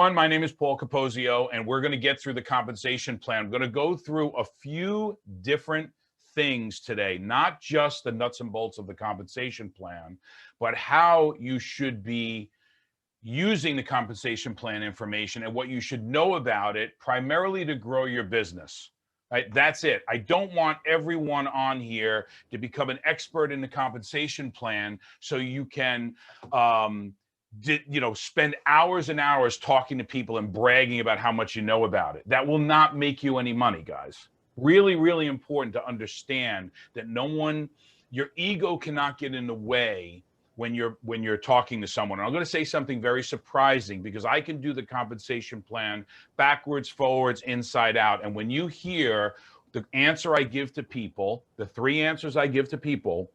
My name is Paul Capozio, and we're going to get through the compensation plan. I'm going to go through a few different things today, not just the nuts and bolts of the compensation plan, but how you should be using the compensation plan information and what you should know about it, primarily to grow your business. Right? That's it. I don't want everyone on here to become an expert in the compensation plan so you can spend hours and hours talking to people and bragging about how much you know about it. That will not make you any money, guys. Really, really important to understand that your ego cannot get in the way when you're talking to someone. And I'm going to say something very surprising, because I can do the compensation plan backwards, forwards, inside out. And when you hear the answer I give to people, the three answers I give to people,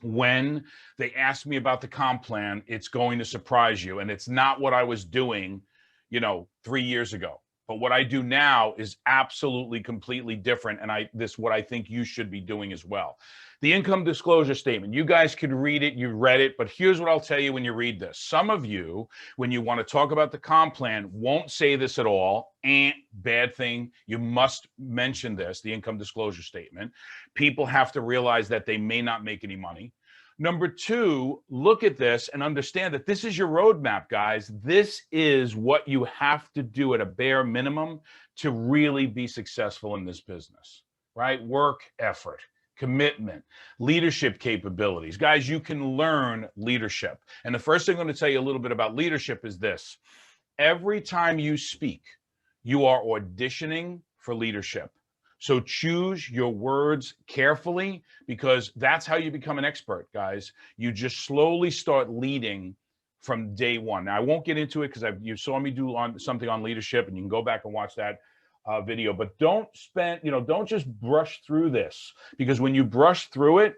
when they ask me about the comp plan, it's going to surprise you. And it's not what I was doing, 3 years ago. But what I do now is absolutely completely different. And this is what I think you should be doing as well. The income disclosure statement, you guys could read it, you read it, but here's what I'll tell you when you read this. Some of you, when you want to talk about the comp plan, won't say this at all. Bad thing. You must mention this, the income disclosure statement. People have to realize that they may not make any money. Number two, look at this and understand that this is your roadmap, guys. This is what you have to do at a bare minimum to really be successful in this business, right? Work effort, commitment, leadership capabilities. Guys, you can learn leadership. And the first thing I'm going to tell you a little bit about leadership is this. Every time you speak, you are auditioning for leadership. So choose your words carefully, because that's how you become an expert, guys. You just slowly start leading from day one. Now, I won't get into it because you saw me do something on leadership, and you can go back and watch that video. But don't just brush through this, because when you brush through it,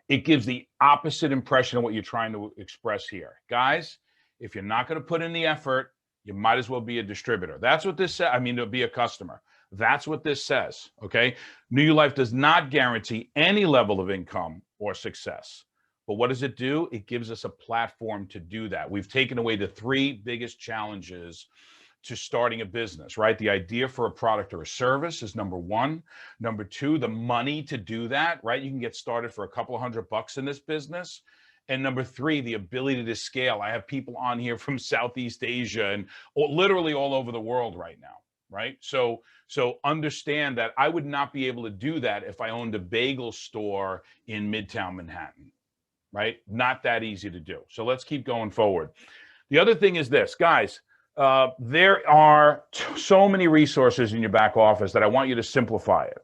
it gives the opposite impression of what you're trying to express here. Guys, if you're not going to put in the effort, you might as well be a distributor. That's what this says. To be a customer. That's what this says, okay? New Life does not guarantee any level of income or success. But what does it do? It gives us a platform to do that. We've taken away the three biggest challenges to starting a business, right? The idea for a product or a service is number one. Number two, the money to do that, right? You can get started for a couple of $100 in this business. And number three, the ability to scale. I have people on here from Southeast Asia and literally all over the world right now, right? So understand that I would not be able to do that if I owned a bagel store in Midtown Manhattan, right? Not that easy to do. So let's keep going forward. The other thing is this, guys, there are so many resources in your back office that I want you to simplify it.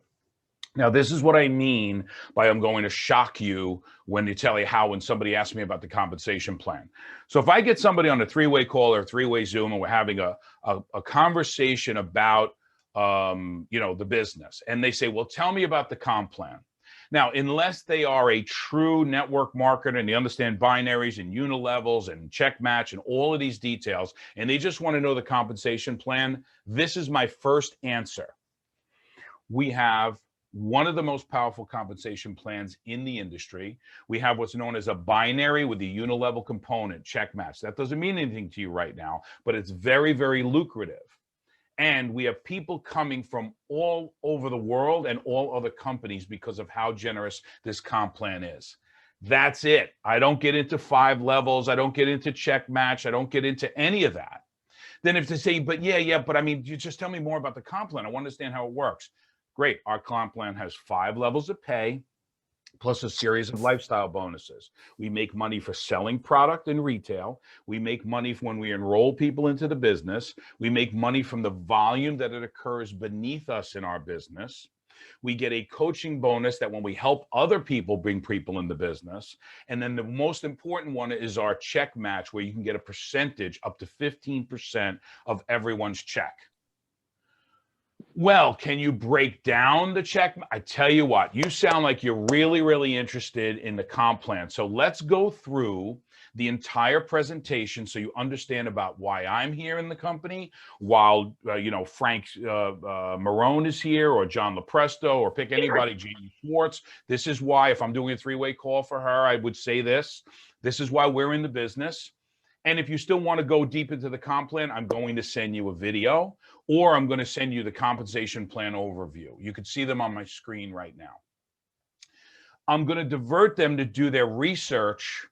Now, this is what I mean by I'm going to shock you when somebody asks me about the compensation plan. So if I get somebody on a three-way call or a three-way Zoom, and we're having a conversation about the business, and they say, well, tell me about the comp plan. Now, unless they are a true network marketer and they understand binaries and unilevels and check match and all of these details, and they just want to know the compensation plan, this is my first answer. We have one of the most powerful compensation plans in the industry. We have what's known as a binary with a unilevel component, check match. That doesn't mean anything to you right now, but it's very, very lucrative. And we have people coming from all over the world and all other companies because of how generous this comp plan is. That's it. I don't get into 5 levels. I don't get into check match. I don't get into any of that. Then if they say, but you just tell me more about the comp plan. I want to understand how it works. Great. Our comp plan has 5 levels of pay, plus a series of lifestyle bonuses. We make money for selling product in retail. We make money when we enroll people into the business. We make money from the volume that it occurs beneath us in our business. We get a coaching bonus that when we help other people bring people in the business. And then the most important one is our check match, where you can get a percentage up to 15% of everyone's check. Well, can you break down the check? I tell you what, you sound like you're really, really interested in the comp plan. So let's go through the entire presentation so you understand about why I'm here in the company, while, Frank Marone is here, or John Lopresto, or pick anybody, Jamie Schwartz. This is why, if I'm doing a 3-way call for her, I would say this. This is why we're in the business. And if you still want to go deep into the comp plan, I'm going to send you a video, or I'm going to send you the compensation plan overview. You can see them on my screen right now. I'm going to divert them to do their research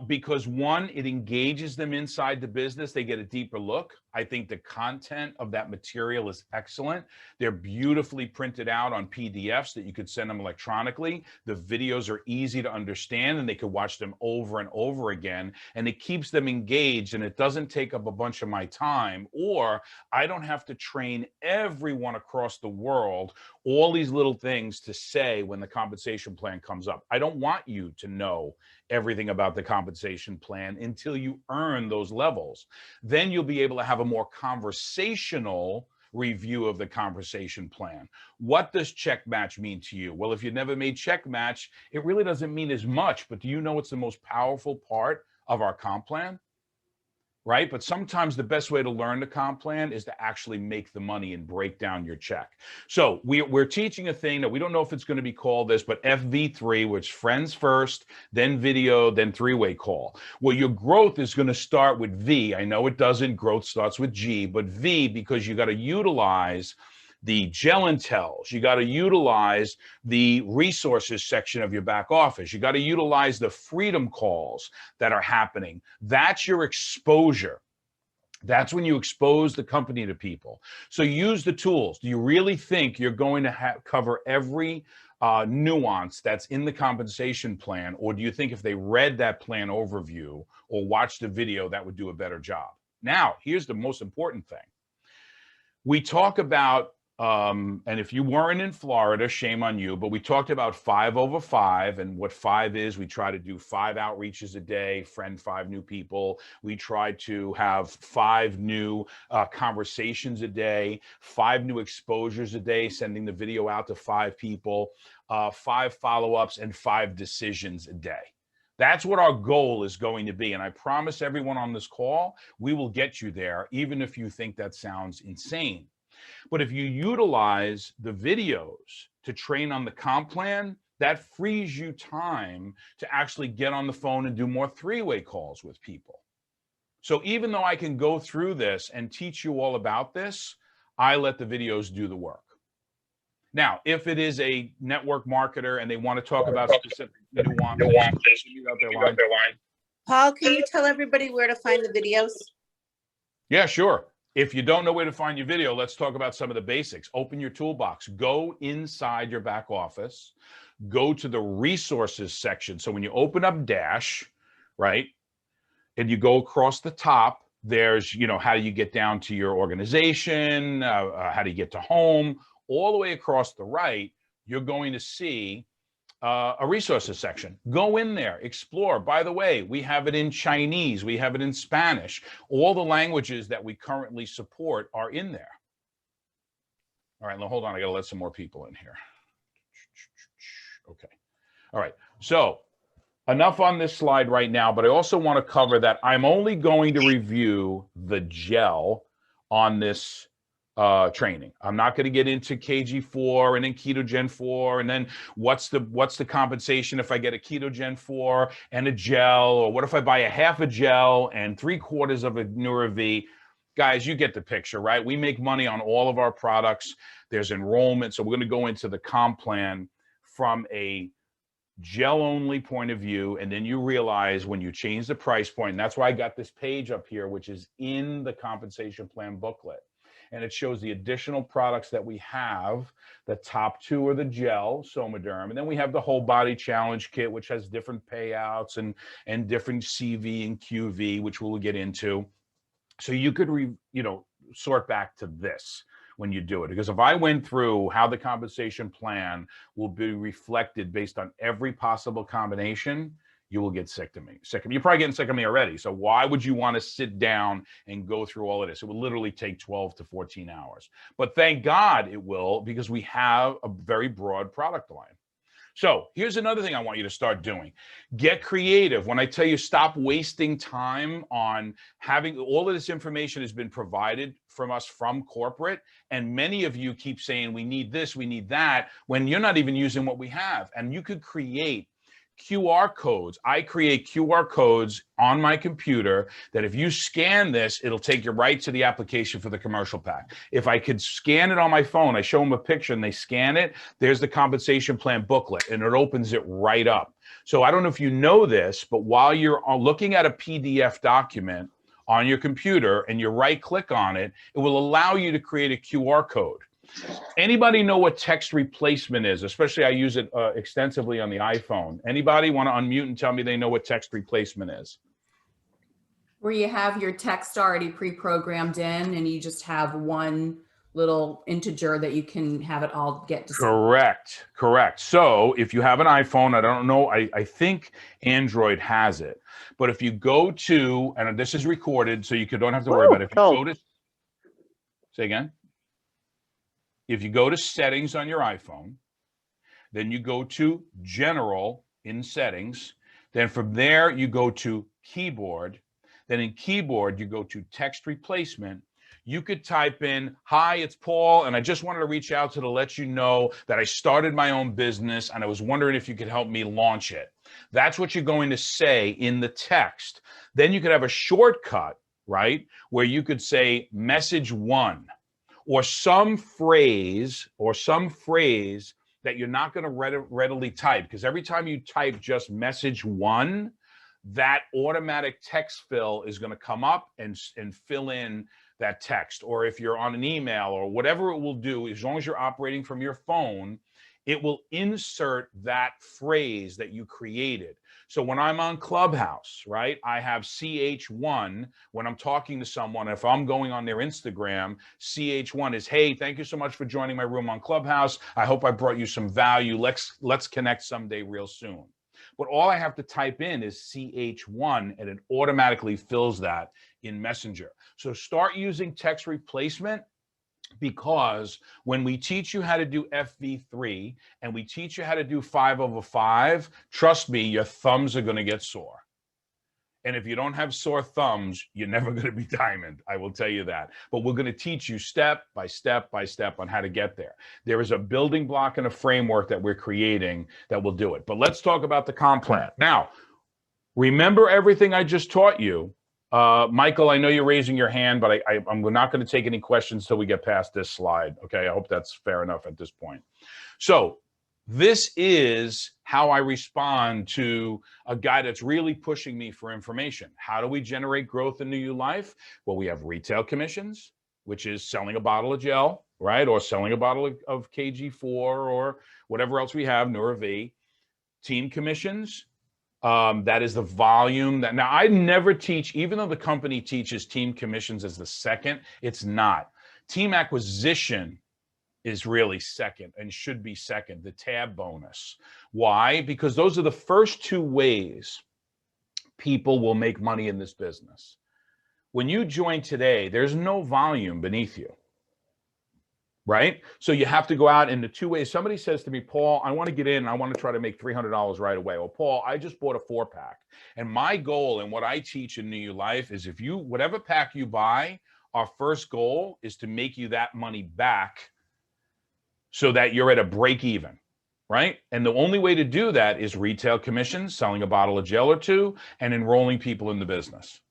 because one, it engages them inside the business. They get a deeper look. I think the content of that material is excellent. They're beautifully printed out on PDFs that you could send them electronically. The videos are easy to understand and they could watch them over and over again. And it keeps them engaged and it doesn't take up a bunch of my time, or I don't have to train everyone across the world all these little things to say when the compensation plan comes up. I don't want you to know everything about the compensation plan until you earn those levels. Then you'll be able to have a more conversational review of the compensation plan. What does check match mean to you? Well, if you've never made check match, it really doesn't mean as much, but do you know it's the most powerful part of our comp plan? Right? But sometimes the best way to learn the comp plan is to actually make the money and break down your check. So we're teaching a thing that we don't know if it's going to be called this, but FV3, which friends first, then video, then three-way call. Well, your growth is going to start with V. I know it doesn't. Growth starts with G, but V, because you got to utilize the gel and tells. You got to utilize the resources section of your back office. You got to utilize the freedom calls that are happening. That's your exposure. That's when you expose the company to people. So use the tools. Do you really think you're going to cover every nuance that's in the compensation plan? Or do you think if they read that plan overview or watched the video, that would do a better job? Now, here's the most important thing. We talk about and if you weren't in Florida, shame on you, but we talked about 5 over 5, and what 5 is. We try to do 5 outreaches a day, friend 5 new people. We try to have 5 new conversations a day, 5 new exposures a day, sending the video out to 5 people, 5 follow-ups, and 5 decisions a day. That's what our goal is going to be. And I promise everyone on this call, we will get you there, even if you think that sounds insane. But if you utilize the videos to train on the comp plan, that frees you time to actually get on the phone and do more three-way calls with people. So even though I can go through this and teach you all about this, I let the videos do the work. Now, if it is a network marketer and they want to talk about specific nuances, Paul, can you tell everybody where to find the videos? Yeah, sure. If you don't know where to find your video, let's talk about some of the basics. Open your toolbox, go inside your back office, go to the resources section. So when you open up Dash, right, and you go across the top, there's, how do you get down to your organization? How do you get to home? All the way across the right, you're going to see a resources section. Go in there, explore. By the way, we have it in Chinese, we have it in Spanish. All the languages that we currently support are in there. All right, now hold on, I gotta let some more people in here. Okay, all right, so enough on this slide right now, but I also wanna cover that I'm only going to review the gel on this training. I'm not going to get into KG4 and then Ketogen 4 and then what's the compensation if I get a Ketogen 4 and a gel, or what if I buy a half a gel and 3/4 of a NeuroV. Guys, you get the picture, right? We make money on all of our products. There's enrollment, so we're going to go into the comp plan from a gel only point of view, and then you realize when you change the price point, and that's why I got this page up here, which is in the compensation plan booklet. And it shows the additional products that we have. The top 2 are the gel, Somaderm, and then we have the whole body challenge kit, which has different payouts and different CV and QV, which we'll get into. So you could sort back to this when you do it. Because if I went through how the compensation plan will be reflected based on every possible combination, you will get sick of me. You're probably getting sick of me already. So why would you want to sit down and go through all of this? It will literally take 12 to 14 hours. But thank God it will, because we have a very broad product line. So here's another thing I want you to start doing. Get creative. When I tell you stop wasting time on having all of this information has been provided from us from corporate, and many of you keep saying we need this, we need that, when you're not even using what we have. And you could create QR codes. I create QR codes on my computer that if you scan this, it'll take you right to the application for the commercial pack. If I could scan it on my phone, I show them a picture and they scan it, there's the compensation plan booklet and it opens it right up. So I don't know if you know this, but while you're looking at a PDF document on your computer and you right click on it, it will allow you to create a QR code. Anybody know what text replacement is? Especially I use it extensively on the iPhone. Anybody want to unmute and tell me they know what text replacement is? Where you have your text already pre-programmed in and you just have one little integer that you can have it all get to. Correct, correct. So if you have an iPhone, I don't know, I think Android has it. But if you go to, and this is recorded so you don't have to worry about it. If you go to, say again? If you go to settings on your iPhone, then you go to general in settings. Then from there, you go to keyboard. Then in keyboard, you go to text replacement. You could type in, hi, it's Paul, and I just wanted to reach out to let you know that I started my own business and I was wondering if you could help me launch it. That's what you're going to say in the text. Then you could have a shortcut, right, where you could say message one. Or some phrase that you're not going to readily type, because every time you type just message one, that automatic text fill is going to come up and fill in that text. Or if you're on an email or whatever it will do, as long as you're operating from your phone, it will insert that phrase that you created. So when I'm on Clubhouse, right, I have CH1 when I'm talking to someone. If I'm going on their Instagram, CH1 is, hey, thank you so much for joining my room on Clubhouse. I hope I brought you some value. Let's connect someday real soon. But all I have to type in is CH1 and it automatically fills that in Messenger. So start using text replacement, because when we teach you how to do FV3 and we teach you how to do 5/5, trust me, your thumbs are going to get sore. And if you don't have sore thumbs, you're never going to be diamond. I will tell you that. But we're going to teach you step by step by step on how to get there. There is a building block and a framework that we're creating that will do it. But let's talk about the comp plan. Now, remember everything I just taught you. Michael, I know you're raising your hand, but I'm not going to take any questions till we get past this slide. Okay, I hope that's fair enough at this point. So this is how I respond to a guy that's really pushing me for information. How do we generate growth in New Life? Well, we have retail commissions, which is selling a bottle of gel, right? Or selling a bottle of KG4 or whatever else we have, Nurav. Team commissions. That is the volume that, now I never teach, even though the company teaches team commissions as the second, it's not. Team acquisition is really second and should be second, the tab bonus. Why? Because those are the first two ways people will make money in this business. When you join today, there's no volume beneath you. Right? So you have to go out in the two ways. Somebody says to me, Paul, I want to get in and I want to try to make $300 right away. Well, Paul, I just bought a 4-pack. And my goal and what I teach in New Life is whatever pack you buy, our first goal is to make you that money back so that you're at a break even, right? And the only way to do that is retail commissions, selling a bottle of gel or two, and enrolling people in the business.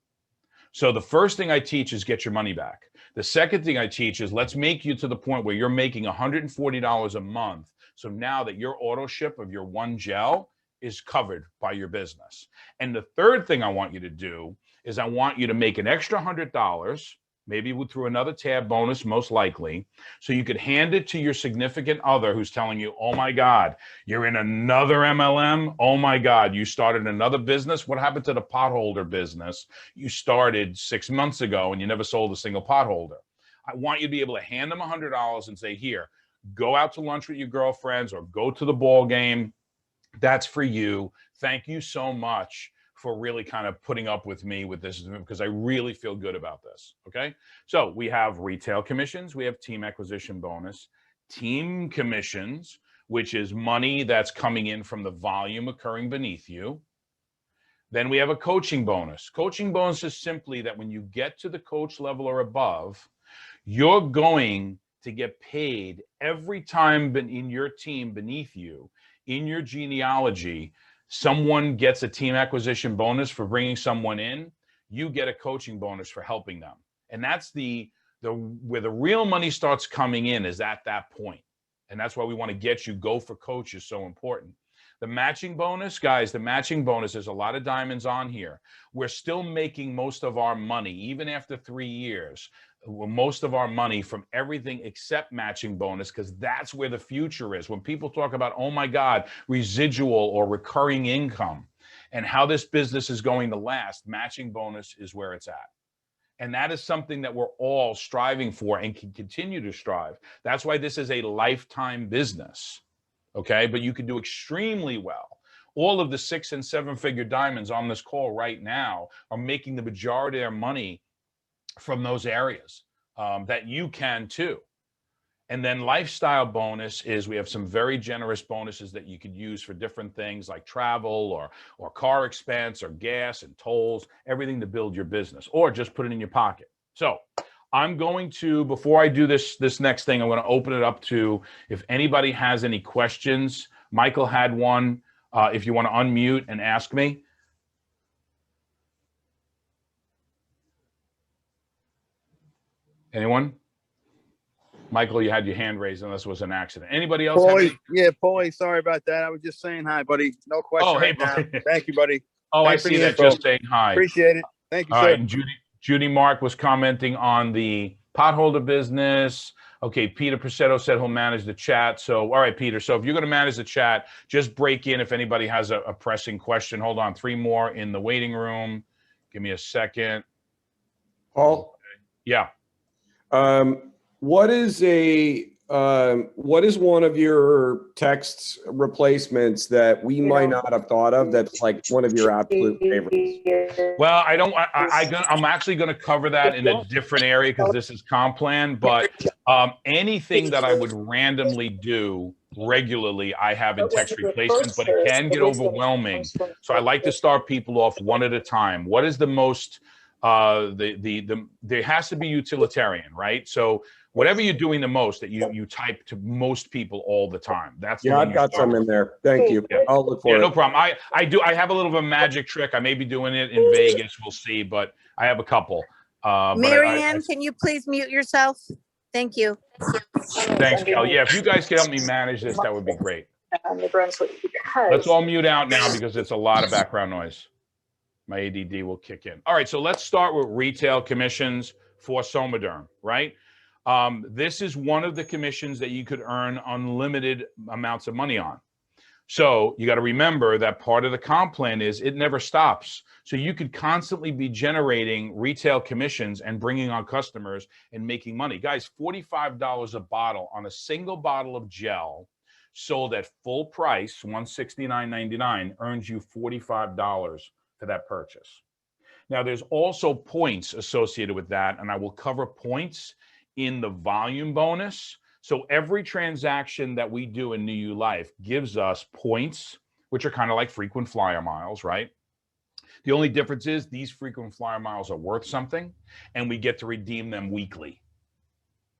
So the first thing I teach is get your money back. The second thing I teach is let's make you to the point where you're making $140 a month. So now that your auto ship of your one gel is covered by your business. And the third thing I want you to do is I want you to make an extra $100, maybe through another tab bonus, most likely, so you could hand it to your significant other who's telling you, oh my God, you're in another MLM. Oh my God, you started another business. What happened to the potholder business you started 6 months ago and you never sold a single potholder? I want you to be able to hand them $100 and say, here, go out to lunch with your girlfriends or go to the ball game. That's for you. Thank you so much for really kind of putting up with me with this, because I really feel good about this, okay? So we have retail commissions, we have team acquisition bonus, team commissions, which is money that's coming in from the volume occurring beneath you. Then we have a coaching bonus. Coaching bonus is simply that when you get to the coach level or above, you're going to get paid every time in your team beneath you, in your genealogy, someone gets a team acquisition bonus for bringing someone in, you get a coaching bonus for helping them. And that's where the real money starts coming in, is at that point. And that's why we want to get you go for coach is so important. The matching bonus, guys, the matching bonus, there's a lot of diamonds on here. We're still making most of our money, even after 3 years, most of our money from everything except matching bonus, because that's where the future is. When people talk about, oh my God, residual or recurring income and how this business is going to last, matching bonus is where it's at. And that is something that we're all striving for and can continue to strive. That's why this is a lifetime business. Okay, but you can do extremely well. All of the 6- and 7-figure diamonds on this call right now are making the majority of their money from those areas that you can too. And then lifestyle bonus is we have some very generous bonuses that you could use for different things like travel or car expense or gas and tolls, everything to build your business, or just put it in your pocket. So I'm going to, before I do this next thing, I'm going to open it up to if anybody has any questions. Michael had one. If you want to unmute and ask me. Anyone? Michael, you had your hand raised unless it was an accident. Anybody else? Paulie, sorry about that. I was just saying hi, buddy. No question. Oh, hey, now. buddy. Thank you, buddy. Oh, Thanks I for see the that. info. Just saying hi. Appreciate it. Thank you, All sir. right, and Judy Mark was commenting on the potholder business. Okay, Peter Presetto said he'll manage the chat. So, all right, Peter. So if you're going to manage the chat, just break in if anybody has a pressing question. Hold on, 3 more in the waiting room. Give me a second. Paul? Yeah. What is one of your text replacements that we might not have thought of that's like one of your absolute favorites? Well, I'm actually going to cover that in a different area because this is comp plan, but anything that I would randomly do regularly, I have in text replacement, but it can get overwhelming. So I like to start people off one at a time. What is the most, there has to be utilitarian, right? So whatever you're doing the most that you type to most people all the time. That's the one I've got some in there. Thank you. Yeah. I'll look for it. No problem. I have a little of a magic trick. I may be doing it in Vegas. We'll see, but I have a couple. Marianne, can you please mute yourself? Thank you. Thanks, Kel. Yeah, if you guys can help me manage this, that would be great. Let's all mute out now because it's a lot of background noise. My ADD will kick in. All right, so let's start with retail commissions for Somaderm, right? This is one of the commissions that you could earn unlimited amounts of money on. So you got to remember that part of the comp plan is it never stops. So you could constantly be generating retail commissions and bringing on customers and making money. Guys, $45 a bottle on a single bottle of gel sold at full price, $169.99, earns you $45 for that purchase. Now, there's also points associated with that, and I will cover points in the volume bonus. So every transaction that we do in New Life gives us points, which are kind of like frequent flyer miles, right? The only difference is these frequent flyer miles are worth something, and we get to redeem them weekly,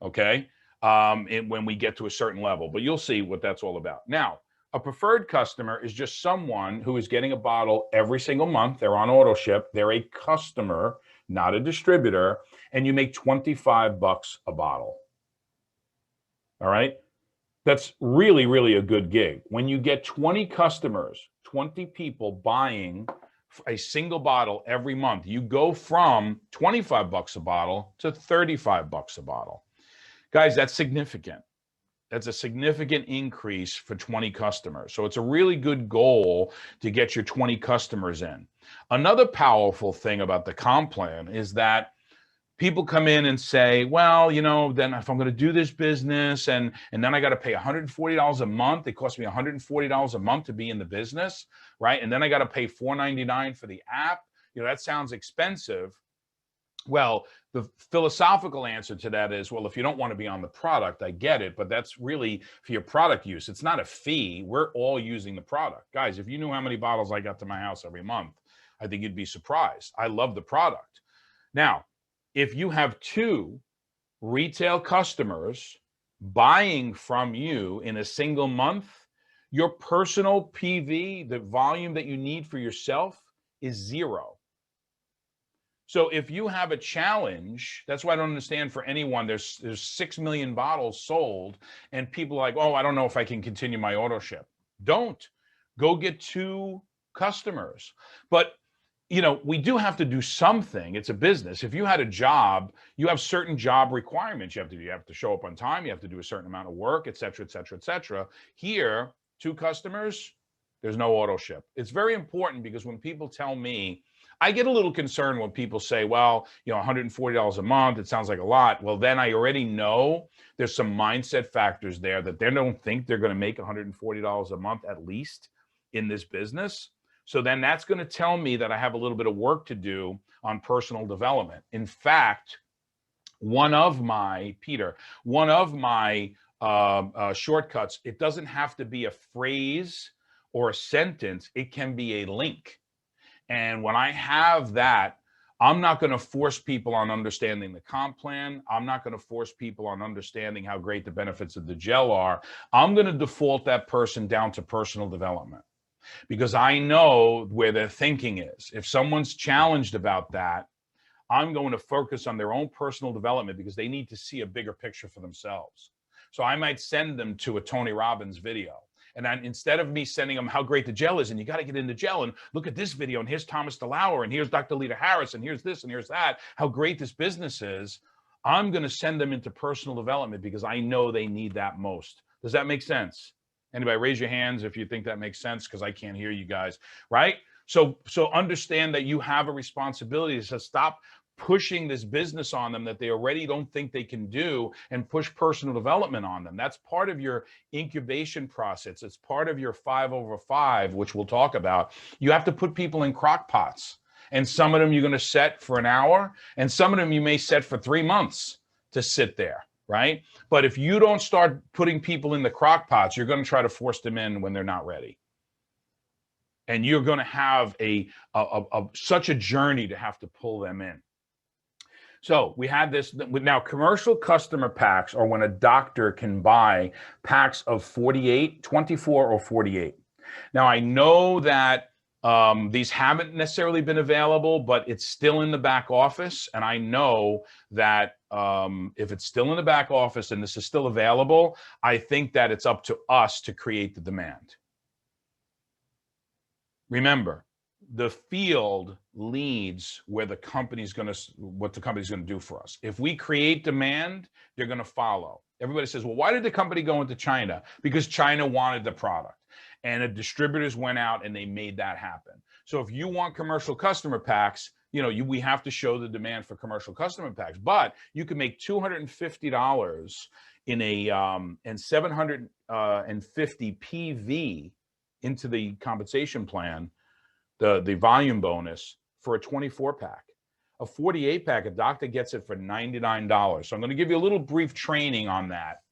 okay? When we get to a certain level, but you'll see what that's all about. Now, a preferred customer is just someone who is getting a bottle every single month. They're on auto ship. They're a customer, not a distributor, and you make $25 a bottle. All right. That's really, really a good gig. When you get 20 customers, 20 people buying a single bottle every month, you go from $25 a bottle to $35 a bottle. Guys, that's significant. That's a significant increase for 20 customers. So it's a really good goal to get your 20 customers in. Another powerful thing about the comp plan is that people come in and say, well, you know, then if I'm going to do this business and then I got to pay $140 a month, it costs me $140 a month to be in the business, right? And then I got to pay $4.99 for the app. You know, that sounds expensive. Well, the philosophical answer to that is, well, if you don't want to be on the product, I get it, but that's really for your product use. It's not a fee. We're all using the product. Guys, if you knew how many bottles I got to my house every month, I think you'd be surprised. I love the product. Now, if you have 2 retail customers buying from you in a single month, Your personal PV, the volume that you need for yourself, is 0. So if you have a challenge, that's why I don't understand for anyone, there's 6 million bottles sold and people are like, oh, I don't know if I can continue my auto ship. Don't. Go get 2 customers. But we do have to do something. It's a business. If you had a job, you have certain job requirements. You have to show up on time. You have to do a certain amount of work, et cetera, et cetera, et cetera. Here, 2 customers, there's no auto ship. It's very important because when people tell me, I get a little concerned when people say, well, $140 a month, it sounds like a lot. Well, then I already know there's some mindset factors there that they don't think they're going to make $140 a month at least in this business. So then that's going to tell me that I have a little bit of work to do on personal development. In fact, one of my shortcuts, it doesn't have to be a phrase or a sentence. It can be a link. And when I have that, I'm not going to force people on understanding the comp plan. I'm not going to force people on understanding how great the benefits of the gel are. I'm going to default that person down to personal development because I know where their thinking is. If someone's challenged about that, I'm going to focus on their own personal development because they need to see a bigger picture for themselves. So I might send them to a Tony Robbins video. And then instead of me sending them how great the gel is, and you got to get into gel and look at this video, and here's Thomas DeLauer, and here's Dr. Lita Harris, and here's this, and here's that, how great this business is, I'm going to send them into personal development because I know they need that most. Does that make sense? Anybody raise your hands if you think that makes sense, because I can't hear you guys, right? So understand that you have a responsibility to stop pushing this business on them that they already don't think they can do and push personal development on them. That's part of your incubation process. It's part of your 5/5, which we'll talk about. You have to put people in crock pots. And some of them you're going to set for an hour, and some of them you may set for 3 months to sit there, right? But if you don't start putting people in the crock pots, you're going to try to force them in when they're not ready. And you're going to have such a journey to have to pull them in. So we had this now. Commercial customer packs are when a doctor can buy packs of 48, 24 or 48. Now I know that these haven't necessarily been available, but it's still in the back office. And I know that if it's still in the back office and this is still available, I think that it's up to us to create the demand. Remember, the field leads where the company's going to, what the company's going to do for us. If we create demand, they're going to follow. Everybody says, well, why did the company go into China? Because China wanted the product. And the distributors went out and they made that happen. So if you want commercial customer packs, we have to show the demand for commercial customer packs. But you can make $250 in a and 750 PV into the compensation plan, the volume bonus for a 24 pack. A 48 pack, a doctor gets it for $99. So I'm going to give you a little brief training on that,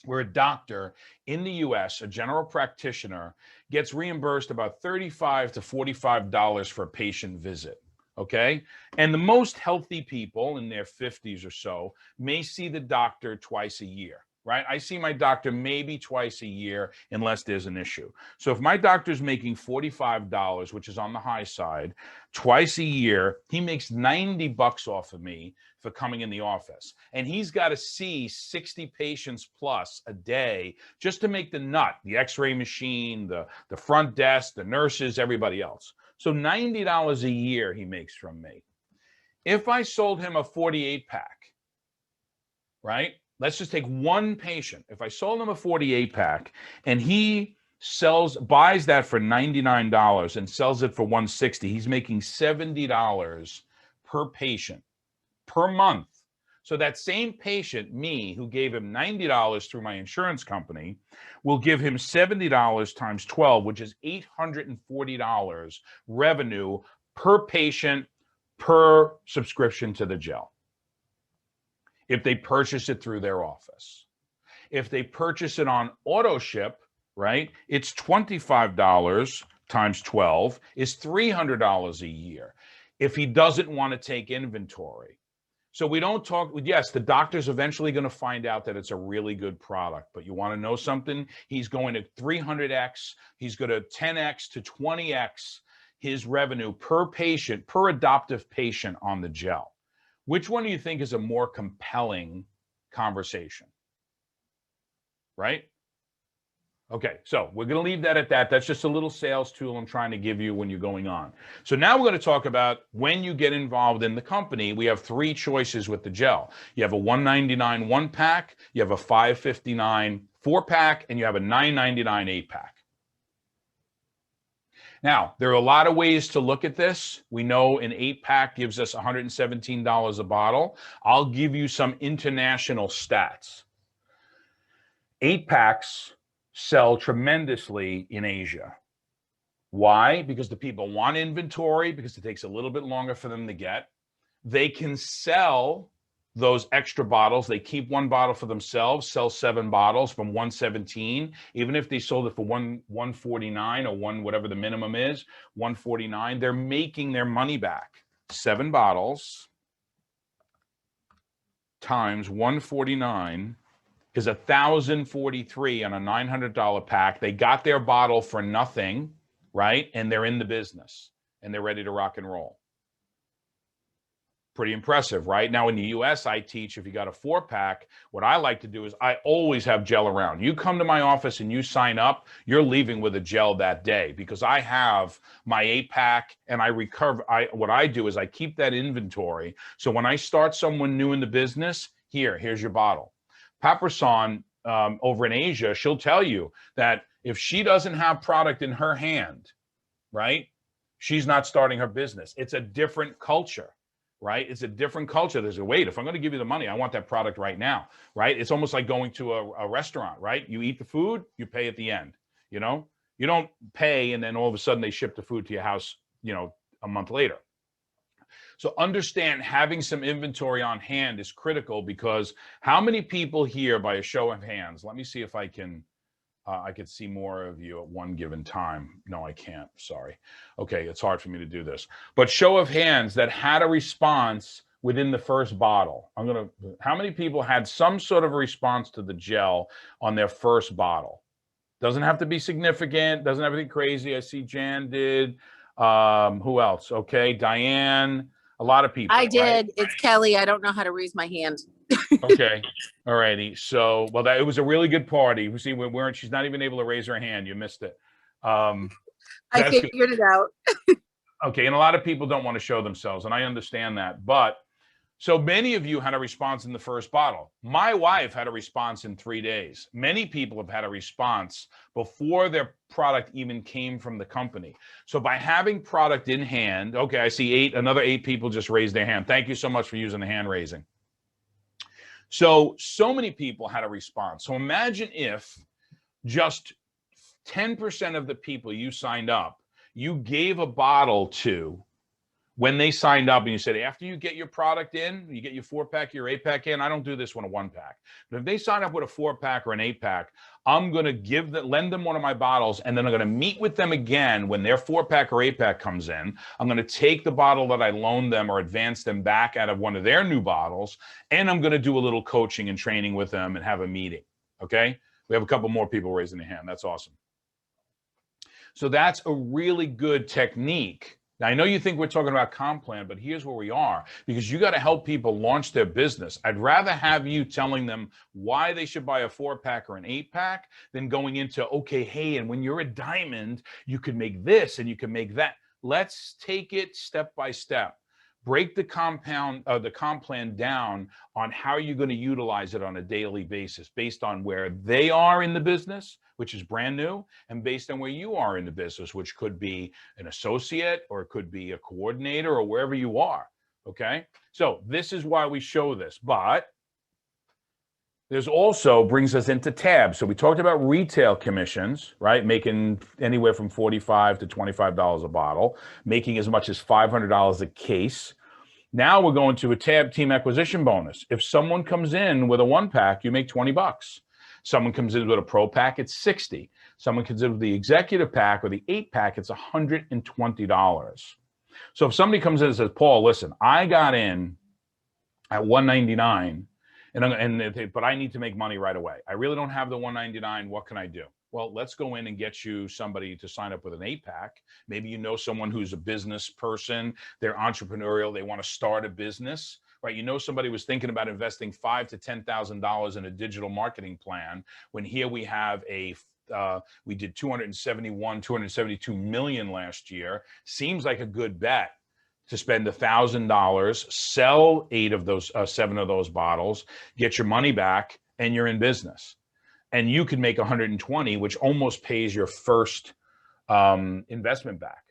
where a doctor in the US, a general practitioner, gets reimbursed about $35 to $45 for a patient visit. Okay. And the most healthy people in their 50s or so may see the doctor twice a year. Right? I see my doctor maybe twice a year unless there's an issue. So if my doctor's making $45, which is on the high side, twice a year, he makes $90 off of me for coming in the office. And he's got to see 60 patients plus a day just to make the nut, the x-ray machine, the front desk, the nurses, everybody else. So $90 a year he makes from me. If I sold him a 48 pack, right? Let's just take one patient. If I sold him a 48 pack and he buys that for $99 and sells it for $160, he's making $70 per patient per month. So that same patient, me, who gave him $90 through my insurance company, will give him $70 times 12, which is $840 revenue per patient per subscription to the gel. If they purchase it through their office. If they purchase it on auto ship, right, it's $25 times 12 is $300 a year if he doesn't want to take inventory. So we don't talk, yes, the doctor's eventually going to find out that it's a really good product, but you want to know something? He's going to 300x, he's going to 10x to 20x his revenue per patient, per adoptive patient on the gel. Which one do you think is a more compelling conversation? Right? Okay, so we're going to leave that at that. That's just a little sales tool I'm trying to give you when you're going on. So now we're going to talk about when you get involved in the company. We have three choices with the gel. You have a $199 one pack, you have a $559 four pack, and you have a $999 eight pack. Now, there are a lot of ways to look at this. We know an eight pack gives us $117 a bottle. I'll give you some international stats. Eight packs sell tremendously in Asia. Why? Because the people want inventory, because it takes a little bit longer for them to get. They can sell those extra bottles. They keep one bottle for themselves, sell 7 bottles from 117. Even if they sold it for 149 or whatever the minimum is, 149, they're making their money back. 7 bottles times 149 is 1,043 on a $900 pack. They got their bottle for nothing, right? And they're in the business and they're ready to rock and roll. Pretty impressive, right? Now in the US, I teach if you got a 4-pack, what I like to do is I always have gel around. You come to my office and you sign up, you're leaving with a gel that day because I have my 8-pack and I recover. What I do is I keep that inventory. So when I start someone new in the business, here's your bottle. Paprasan over in Asia, she'll tell you that if she doesn't have product in her hand, right, she's not starting her business. It's a different culture, right? It's a different culture. There's a wait, if I'm going to give you the money, I want that product right now, right? It's almost like going to a restaurant, right? You eat the food, you pay at the end, you know? You don't pay and then all of a sudden they ship the food to your house, you know, a month later. So understand having some inventory on hand is critical because how many people here by a show of hands, let me see if I can see more of you at one given time. No, I can't, sorry. Okay, it's hard for me to do this. But show of hands that had a response within the first bottle. How many people had some sort of a response to the gel on their first bottle? Doesn't have to be significant, doesn't have to be crazy. I see Jan did. Who else? Okay, Diane. A lot of people. I did. Right? It's Kelly. I don't know how to raise my hand. Okay. All righty. So, well, it was a really good party. You see, she's not even able to raise her hand. You missed it. I figured it out. Okay. And a lot of people don't want to show themselves, and I understand that. But so many of you had a response in the first bottle. My wife had a response in 3 days. Many people have had a response before their product even came from the company. So by having product in hand, okay, I see another 8 people just raised their hand. Thank you so much for using the hand raising. So many people had a response. So imagine if just 10% of the people you signed up, you gave a bottle to when they signed up and you said, after you get your product in, you get your 4-pack, your 8-pack in, I don't do this one a 1-pack. But if they sign up with a 4-pack or an 8-pack, I'm going to lend them one of my bottles, and then I'm going to meet with them again when their 4-pack or 8-pack comes in. I'm going to take the bottle that I loaned them or advance them back out of one of their new bottles, and I'm going to do a little coaching and training with them and have a meeting, okay? We have a couple more people raising their hand. That's awesome. So that's a really good technique. Now, I know you think we're talking about comp plan, but here's where we are, because you got to help people launch their business. I'd rather have you telling them why they should buy a 4-pack or an 8-pack than going into, okay, hey, and when you're a diamond, you could make this and you can make that. Let's take it step by step. Break the comp plan down on how you're going to utilize it on a daily basis based on where they are in the business, which is brand new, and based on where you are in the business, which could be an associate or it could be a coordinator or wherever you are, okay? So this is why we show this, but there's also brings us into tabs. So we talked about retail commissions, right? Making anywhere from $45 to $25 a bottle, making as much as $500 a case. Now we're going to a tab team acquisition bonus. If someone comes in with a 1-pack, you make 20 bucks. Someone comes in with a pro pack, it's 60. Someone comes in with the executive pack or the 8-pack, it's $120. So if somebody comes in and says, Paul, listen, I got in at 199, but I need to make money right away. I really don't have the 199. What can I do? Well, let's go in and get you somebody to sign up with an 8-pack. Maybe you know someone who's a business person, they're entrepreneurial, they want to start a business, right? You know somebody was thinking about investing $5,000 to $10,000 in a digital marketing plan, when here we have we did 272 million last year. Seems like a good bet to spend $1,000, sell 7 of those bottles, get your money back, and you're in business. And you could make 120, which almost pays your first investment back.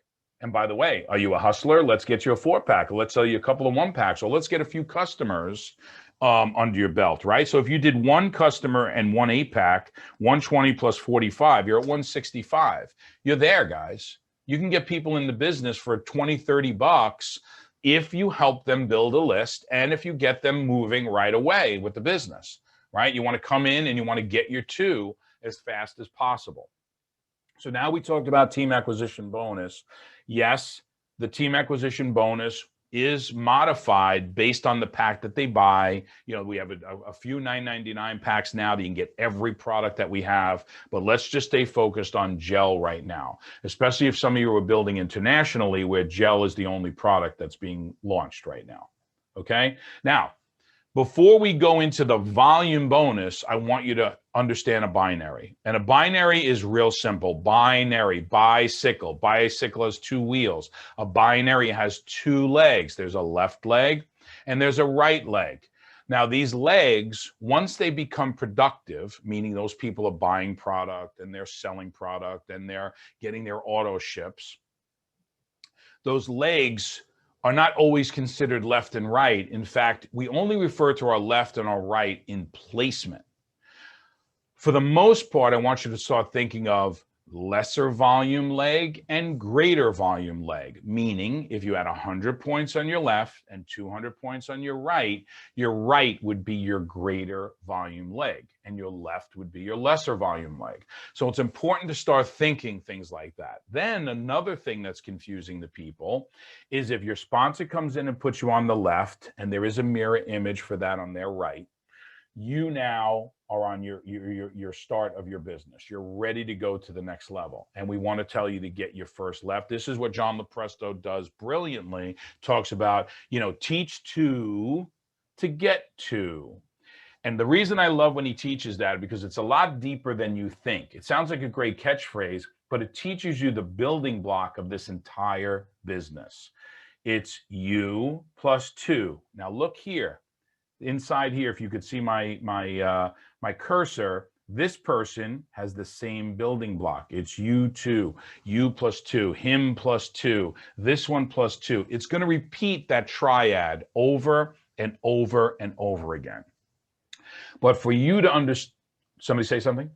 And by the way, are you a hustler? Let's get you a 4-pack. Let's sell you a couple of 1-packs, or let's get a few customers under your belt, right? So if you did 1 customer and 1 8-pack, 120 plus 45, you're at 165. You're there, guys. You can get people in the business for 20, 30 bucks if you help them build a list and if you get them moving right away with the business, right? You want to come in and you want to get your 2 as fast as possible. So now we talked about team acquisition bonus. Yes, the team acquisition bonus is modified based on the pack that they buy. You know, we have a few $9.99 packs now that you can get every product that we have, but let's just stay focused on gel right now, especially if some of you are building internationally where gel is the only product that's being launched right now. Okay. Now, before we go into the volume bonus, I want you to understand a binary. And a binary is real simple. Binary, bicycle. Bicycle has 2 wheels. A binary has 2 legs. There's a left leg and there's a right leg. Now, these legs, once they become productive, meaning those people are buying product and they're selling product and they're getting their auto ships, those legs are not always considered left and right. In fact, we only refer to our left and our right in placement. For the most part, I want you to start thinking of lesser volume leg and greater volume leg, meaning if you had 100 points on your left and 200 points on your right would be your greater volume leg and your left would be your lesser volume leg. So it's important to start thinking things like that. Then another thing that's confusing to people is if your sponsor comes in and puts you on the left and there is a mirror image for that on their right, you now are on your start of your business. You're ready to go to the next level. And we want to tell you to get your first left. This is what John Lopresto does brilliantly, talks about, you know, teach to get to. And the reason I love when he teaches that, because it's a lot deeper than you think. It sounds like a great catchphrase, but it teaches you the building block of this entire business. It's you plus 2. Now look here. Inside here, if you could see my cursor, this person has the same building block. It's you 2, you plus 2, him plus 2, this one plus 2. It's going to repeat that triad over and over and over again. But for you to understand, somebody say something?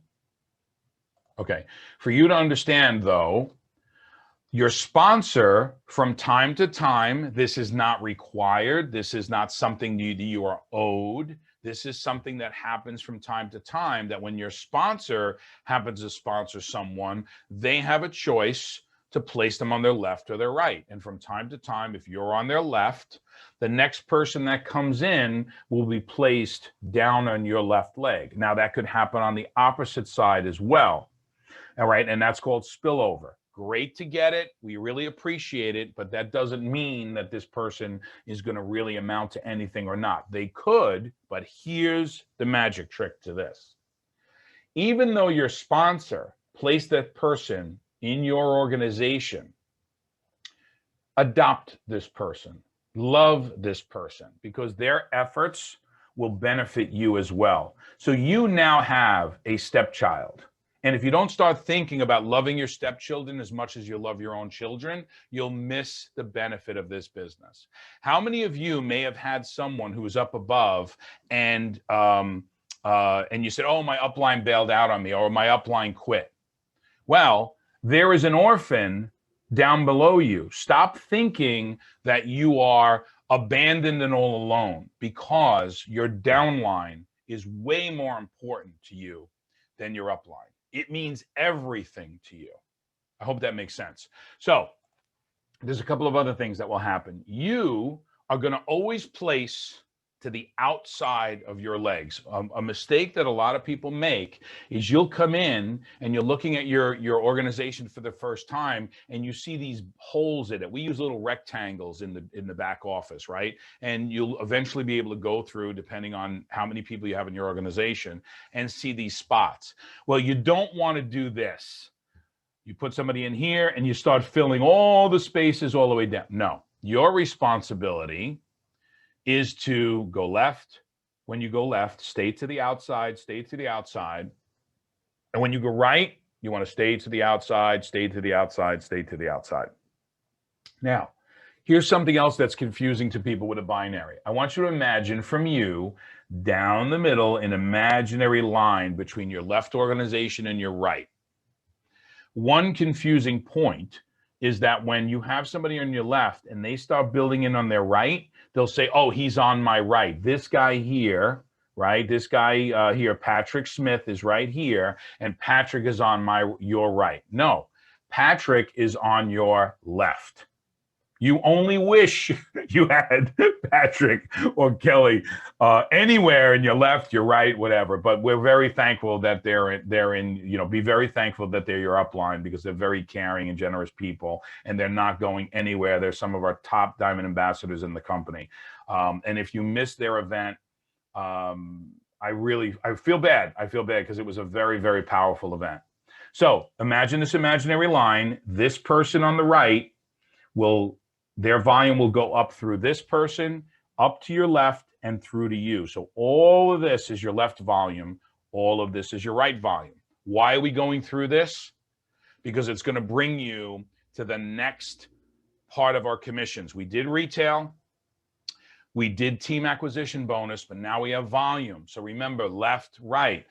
Okay. For you to understand, though, your sponsor, from time to time, this is not required. This is not something you are owed. This is something that happens from time to time, that when your sponsor happens to sponsor someone, they have a choice to place them on their left or their right. And from time to time, if you're on their left, the next person that comes in will be placed down on your left leg. Now, that could happen on the opposite side as well. All right. And that's called spillover. Great to get it. We really appreciate it, but that doesn't mean that this person is going to really amount to anything or not. They could, but here's the magic trick to this. Even though your sponsor placed that person in your organization, adopt this person, love this person, because their efforts will benefit you as well. So you now have a stepchild. And if you don't start thinking about loving your stepchildren as much as you love your own children, you'll miss the benefit of this business. How many of you may have had someone who was up above and you said, oh, my upline bailed out on me, or my upline quit? Well, there is an orphan down below you. Stop thinking that you are abandoned and all alone, because your downline is way more important to you than your upline. It means everything to you. I hope that makes sense. So there's a couple of other things that will happen. You are going to always place to the outside of your legs. A mistake that a lot of people make is you'll come in and you're looking at your organization for the first time and you see these holes in it. We use little rectangles in the back office, right? And you'll eventually be able to go through, depending on how many people you have in your organization, and see these spots. Well, you don't want to do this. You put somebody in here and you start filling all the spaces all the way down. No, your responsibility is to go left. When you go left, stay to the outside, stay to the outside. And when you go right, you want to stay to the outside, stay to the outside, stay to the outside. Now, here's something else that's confusing to people with a binary. I want you to imagine from you down the middle an imaginary line between your left organization and your right. One confusing point is that when you have somebody on your left and they start building in on their right, they'll say, oh, he's on my right. This guy here, right? This guy here, Patrick Smith, is right here, and Patrick is on your right. No, Patrick is on your left. You only wish you had Patrick or Kelly anywhere in your left, your right, whatever. But we're very thankful that they're in, you know, be very thankful that they're your upline, because they're very caring and generous people, and they're not going anywhere. They're some of our top diamond ambassadors in the company. And if you missed their event, I feel bad. I feel bad because it was a very, very powerful event. So imagine this imaginary line. This person on the right their volume will go up through this person, up to your left, and through to you. So all of this is your left volume. All of this is your right volume. Why are we going through this? Because it's going to bring you to the next part of our commissions. We did retail. We did team acquisition bonus, but now we have volume. So remember, left, right.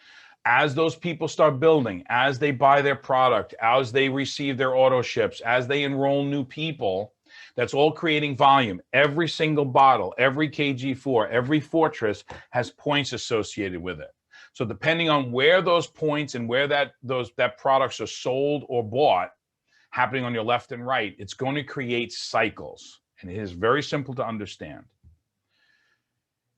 As those people start building, as they buy their product, as they receive their auto ships, as they enroll new people, that's all creating volume. Every single bottle, every KG4, every Fortress has points associated with it. So depending on where those points and where that products are sold or bought, happening on your left and right, it's going to create cycles. And it is very simple to understand.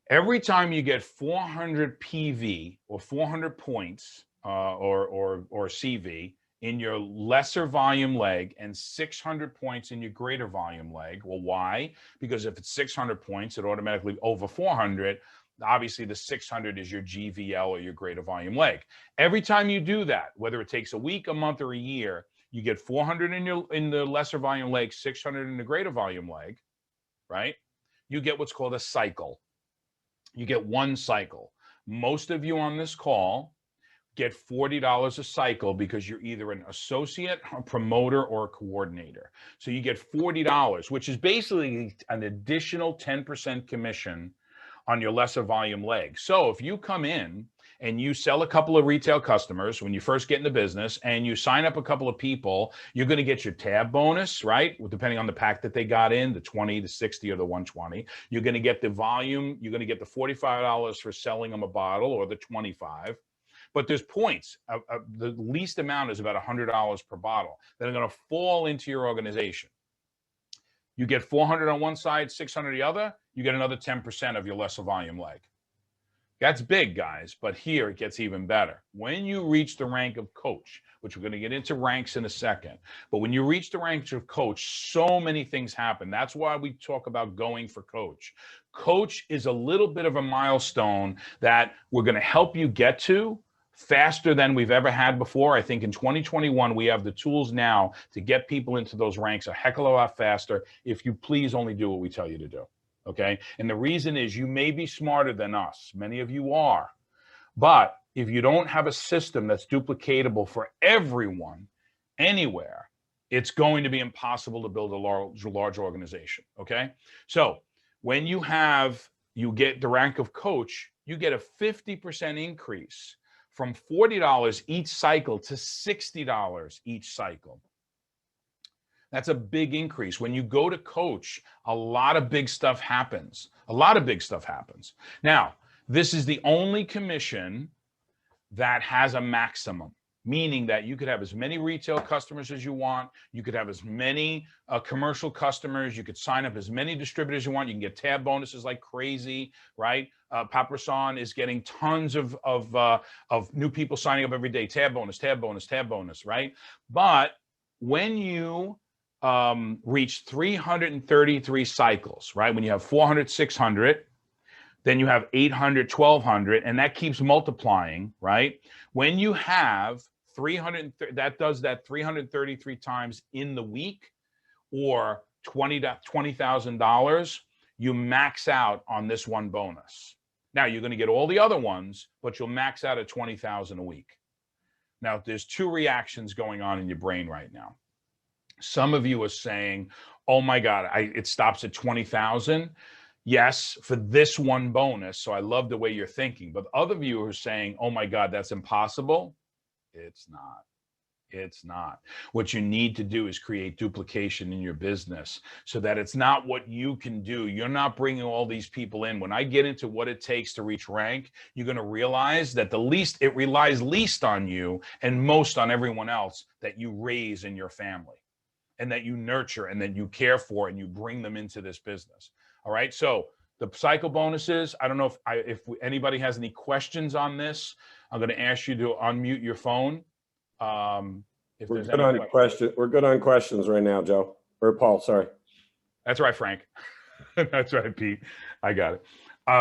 Every time you get 400 PV or 400 points or CV in your lesser volume leg and 600 points in your greater volume leg. Well, why? Because if it's 600 points, it automatically over 400. Obviously, the 600 is your GVL or your greater volume leg. Every time you do that, whether it takes a week, a month, or a year, you get 400 in the lesser volume leg, 600 in the greater volume leg, right? You get what's called a cycle. You get one cycle. Most of you on this call get $40 a cycle because you're either an associate, a promoter, or a coordinator. So you get $40, which is basically an additional 10% commission on your lesser volume leg. So if you come in and you sell a couple of retail customers when you first get in the business and you sign up a couple of people, you're going to get your tab bonus, right? Depending on the pack that they got in, the 20, the 60, or the 120. You're going to get the volume. You're going to get the $45 for selling them a bottle, or the 25. But there's points. The least amount is about $100 per bottle that are going to fall into your organization. You get 400 on one side, 600 on the other, you get another 10% of your lesser volume leg. That's big, guys, but here it gets even better. When you reach the rank of coach, which we're going to get into ranks in a second, but when you reach the rank of coach, so many things happen. That's why we talk about going for coach. Coach is a little bit of a milestone that we're going to help you get to faster than we've ever had before. I think in 2021, we have the tools now to get people into those ranks a heck of a lot faster if you please only do what we tell you to do, okay? And the reason is you may be smarter than us. Many of you are. But if you don't have a system that's duplicatable for everyone anywhere, it's going to be impossible to build a large organization, okay? So when you get the rank of coach, you get a 50% increase from $40 each cycle to $60 each cycle. That's a big increase. When you go to coach, a lot of big stuff happens. A lot of big stuff happens. Now, this is the only commission that has a maximum. meaning that you could have as many retail customers as you want. You could have as many commercial customers. You could sign up as many distributors you want. You can get tab bonuses like crazy, right? Paprasan is getting tons of new people signing up every day. Tab bonus, tab bonus, tab bonus, right? But when you reach 333 cycles, right? When you have 400, 600, then you have 800, 1200, and that keeps multiplying, right? When you have 300, that does that 333 times in the week, or $20,000, you max out on this one bonus. Now you're going to get all the other ones, but you'll max out at 20,000 a week. Now there's two reactions going on in your brain right now. Some of you are saying, "Oh my God, it stops at 20,000." Yes, for this one bonus. So I love the way you're thinking. But other of you are saying, "Oh my God, that's impossible." It's not. It's not. What you need to do is create duplication in your business so that it's not what you can do. You're not bringing all these people in. When I get into what it takes to reach rank, you're going to realize that it relies least on you and most on everyone else that you raise in your family and that you nurture and that you care for and you bring them into this business. All right. So the cycle bonuses, I don't know if anybody has any questions on this. I'm going to ask you to unmute your phone. We're good on questions. We're good on questions right now, Joe, or Paul, sorry. That's right, Frank. That's right, Pete. I got it.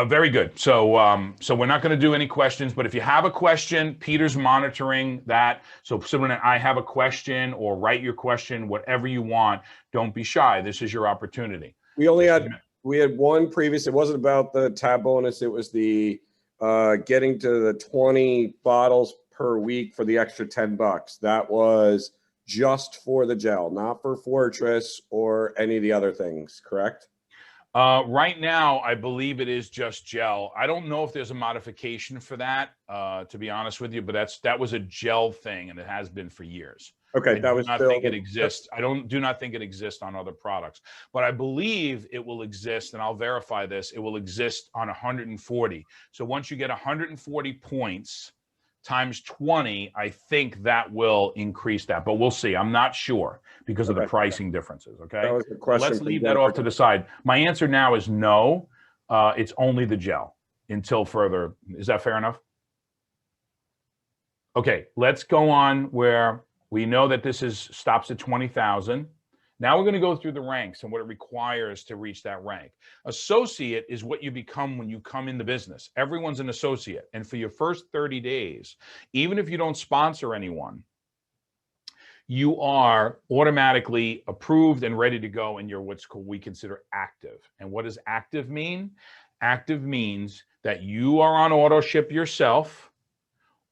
Very good. So we're not going to do any questions, but if you have a question, Peter's monitoring that. So someone, I have a question, or write your question, whatever you want. Don't be shy. This is your opportunity. We had one previous. It wasn't about the tab bonus. It was the getting to the 20 bottles per week for the extra $10. That was just for the gel, not for Fortress or any of the other things, correct? Right now, I believe it is just gel. I don't know if there's a modification for that, to be honest with you, but that was a gel thing, and it has been for years. Okay, I do not think it exists. I do not think it exists on other products, but I believe it will exist, and I'll verify this. It will exist on 140. So once you get 140 points times 20, I think that will increase that, but we'll see. I'm not sure because of the pricing differences. Okay, that was the question. Let's leave that off to the side. My answer now is no. It's only the gel until further. Is that fair enough? Okay, let's go on where we know that this stops at 20,000. Now we're going to go through the ranks and what it requires to reach that rank. Associate is what you become when you come in the business. Everyone's an associate. And for your first 30 days, even if you don't sponsor anyone, you are automatically approved and ready to go, and you're what's called, we consider active. And what does active mean? Active means that you are on auto ship yourself,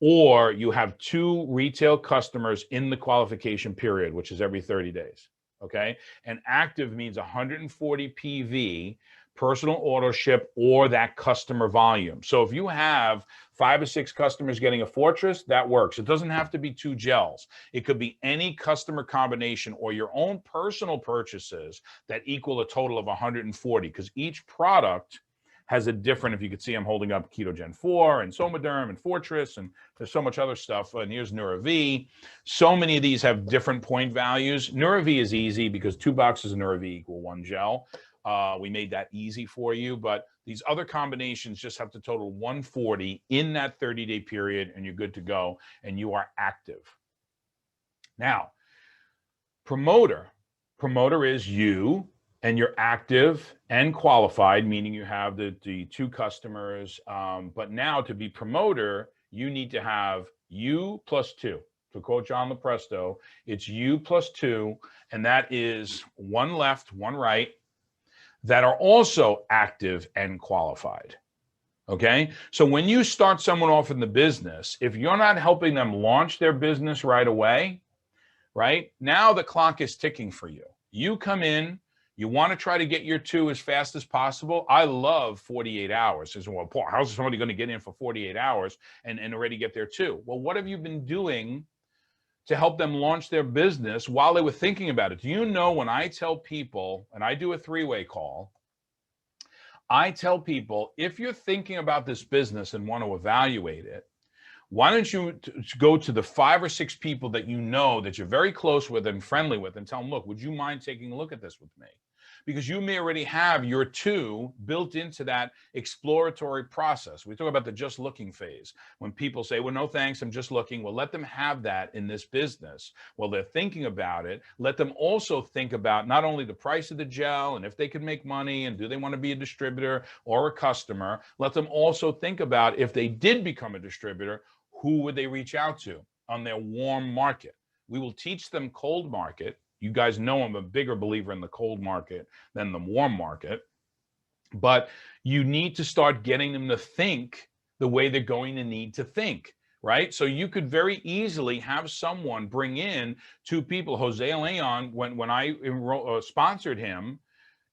or you have 2 retail customers in the qualification period, which is every 30 days. Okay. And active means 140 PV, personal auto ship, or that customer volume. So if you have 5 or 6 customers getting a Fortress, that works. It doesn't have to be 2 gels. It could be any customer combination or your own personal purchases that equal a total of 140, because each product has a different, if you could see, I'm holding up Ketogen 4 and Somaderm and Fortress, and there's so much other stuff. And here's NeuroV. So many of these have different point values. NeuroV is easy because 2 boxes of NeuroV equal 1 gel. We made that easy for you, but these other combinations just have to total 140 in that 30-day period, and you're good to go, and you are active. Now, promoter is you, and you're active and qualified, meaning you have the 2 customers. But now to be promoter, you need to have you plus 2. To quote John Lopresto, it's you plus 2, and that is 1 left, 1 right, that are also active and qualified. Okay? So when you start someone off in the business, if you're not helping them launch their business right away, right? Now the clock is ticking for you. You come in, you want to try to get your 2 as fast as possible. I love 48 hours. Says, well, Paul, how's somebody going to get in for 48 hours and already get their 2? Well, what have you been doing to help them launch their business while they were thinking about it? Do you know, when I tell people, and I do a 3-way call, I tell people, if you're thinking about this business and want to evaluate it, Why don't you go to the 5 or 6 people that you know that you're very close with and friendly with and tell them, look, would you mind taking a look at this with me? Because you may already have your 2 built into that exploratory process. We talk about the just looking phase. When people say, well, no, thanks, I'm just looking. Well, let them have that in this business. While they're thinking about it, let them also think about not only the price of the gel and if they can make money and do they want to be a distributor or a customer. Let them also think about if they did become a distributor, who would they reach out to on their warm market? We will teach them cold market. You guys know I'm a bigger believer in the cold market than the warm market. But you need to start getting them to think the way they're going to need to think, right? So you could very easily have someone bring in 2 people. Jose Leon, when I sponsored him,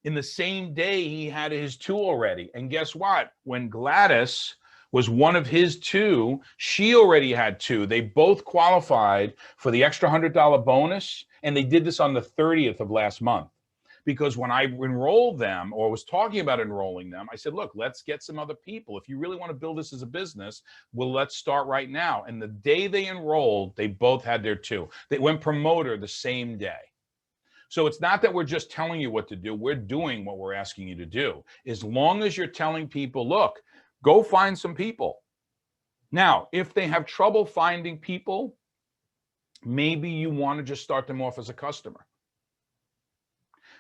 in the same day he had his 2 already. And guess what? When Gladys was one of his 2, she already had 2. They both qualified for the extra $100 bonus, and they did this on the 30th of last month. Because when I enrolled them or was talking about enrolling them, I said, look, let's get some other people. If you really want to build this as a business, well, let's start right now. And the day they enrolled, they both had their 2. They went promoter the same day. So it's not that we're just telling you what to do. We're doing what we're asking you to do. As long as you're telling people, look, go find some people. Now, if they have trouble finding people, maybe you want to just start them off as a customer.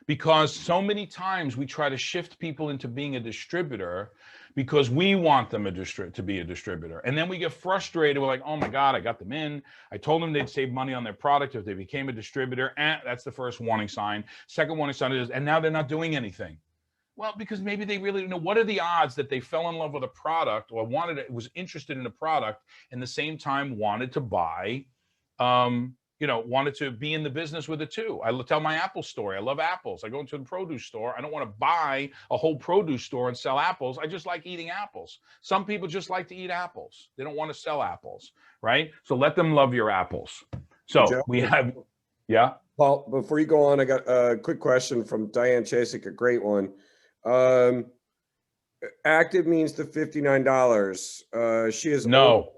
Because so many times we try to shift people into being a distributor because we want them to be a distributor. And then we get frustrated. We're like, oh my God, I got them in. I told them they'd save money on their product if they became a distributor. And that's the first warning sign. Second warning sign is, and now they're not doing anything. Well, because maybe they really don't know. What are the odds that they fell in love with a product or was interested in a product and the same time wanted to buy, wanted to be in the business with it too. I tell my Apple story. I love apples. I go into the produce store. I don't want to buy a whole produce store and sell apples. I just like eating apples. Some people just like to eat apples. They don't want to sell apples, right? So let them love your apples. So Joe, we have, yeah. Paul, before you go on, I got a quick question from Diane Chasik, a great one. Active means the $59. She is No.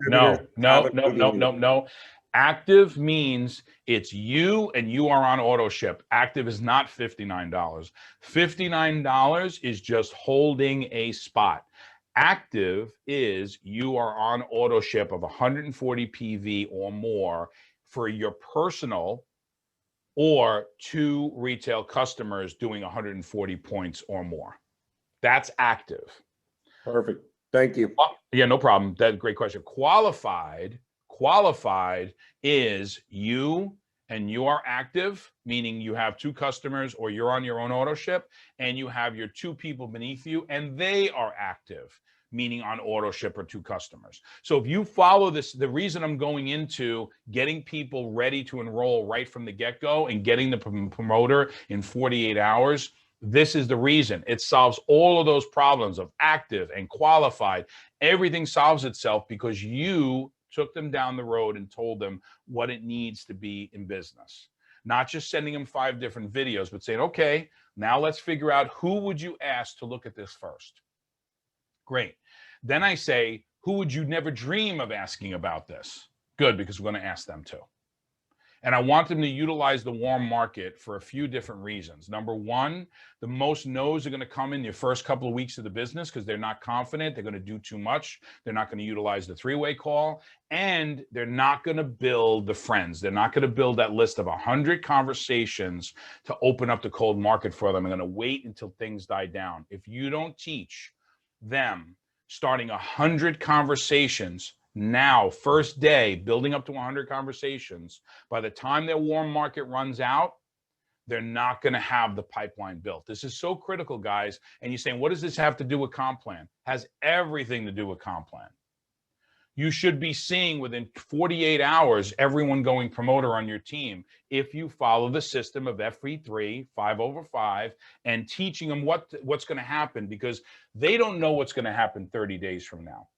Active means it's you and you are on auto ship. Active is not $59. $59 is just holding a spot. Active is you are on auto ship of 140 PV or more for your personal or 2 retail customers doing 140 points or more. That's active. Perfect. Thank you. Yeah, no problem. That's a great question. Qualified is you and you are active, meaning you have 2 customers or you're on your own auto ship and you have your 2 people beneath you and they are active, meaning on auto ship or 2 customers. So if you follow this, the reason I'm going into getting people ready to enroll right from the get-go and getting the promoter in 48 hours, this is the reason. It solves all of those problems of active and qualified. Everything solves itself because you took them down the road and told them what it needs to be in business. Not just sending them 5 different videos, but saying, okay, now let's figure out who would you ask to look at this first. Great. Then I say, who would you never dream of asking about this? Good, because we're going to ask them too. And I want them to utilize the warm market for a few different reasons. Number one, the most no's are going to come in your first couple of weeks of the business because they're not confident. They're going to do too much. They're not going to utilize the 3-way call. And they're not going to build the friends. They're not going to build that list of 100 conversations to open up the cold market for them. They're going to wait until things die down. If you don't teach them starting 100 conversations now, first day, building up to 100 conversations, by the time their warm market runs out, they're not going to have the pipeline built. This is so critical, guys. And you're saying, what does this have to do with comp plan? Has everything to do with comp plan. You should be seeing within 48 hours, everyone going promoter on your team if you follow the system of FE3, 5/5, and teaching them what's going to happen, because they don't know what's going to happen 30 days from now.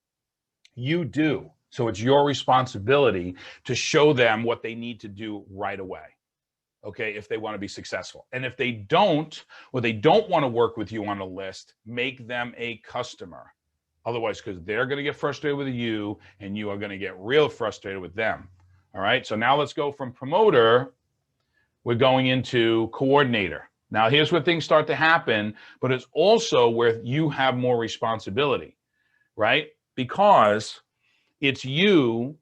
You do. So it's your responsibility to show them what they need to do right away, okay, if they want to be successful. And if they don't, or they don't want to work with you on a list, make them a customer Otherwise, because they're going to get frustrated with you and you are going to get real frustrated with them. All right. So now let's go from promoter. We're going into coordinator. Now, here's where things start to happen, but it's also where you have more responsibility, right? Because it's you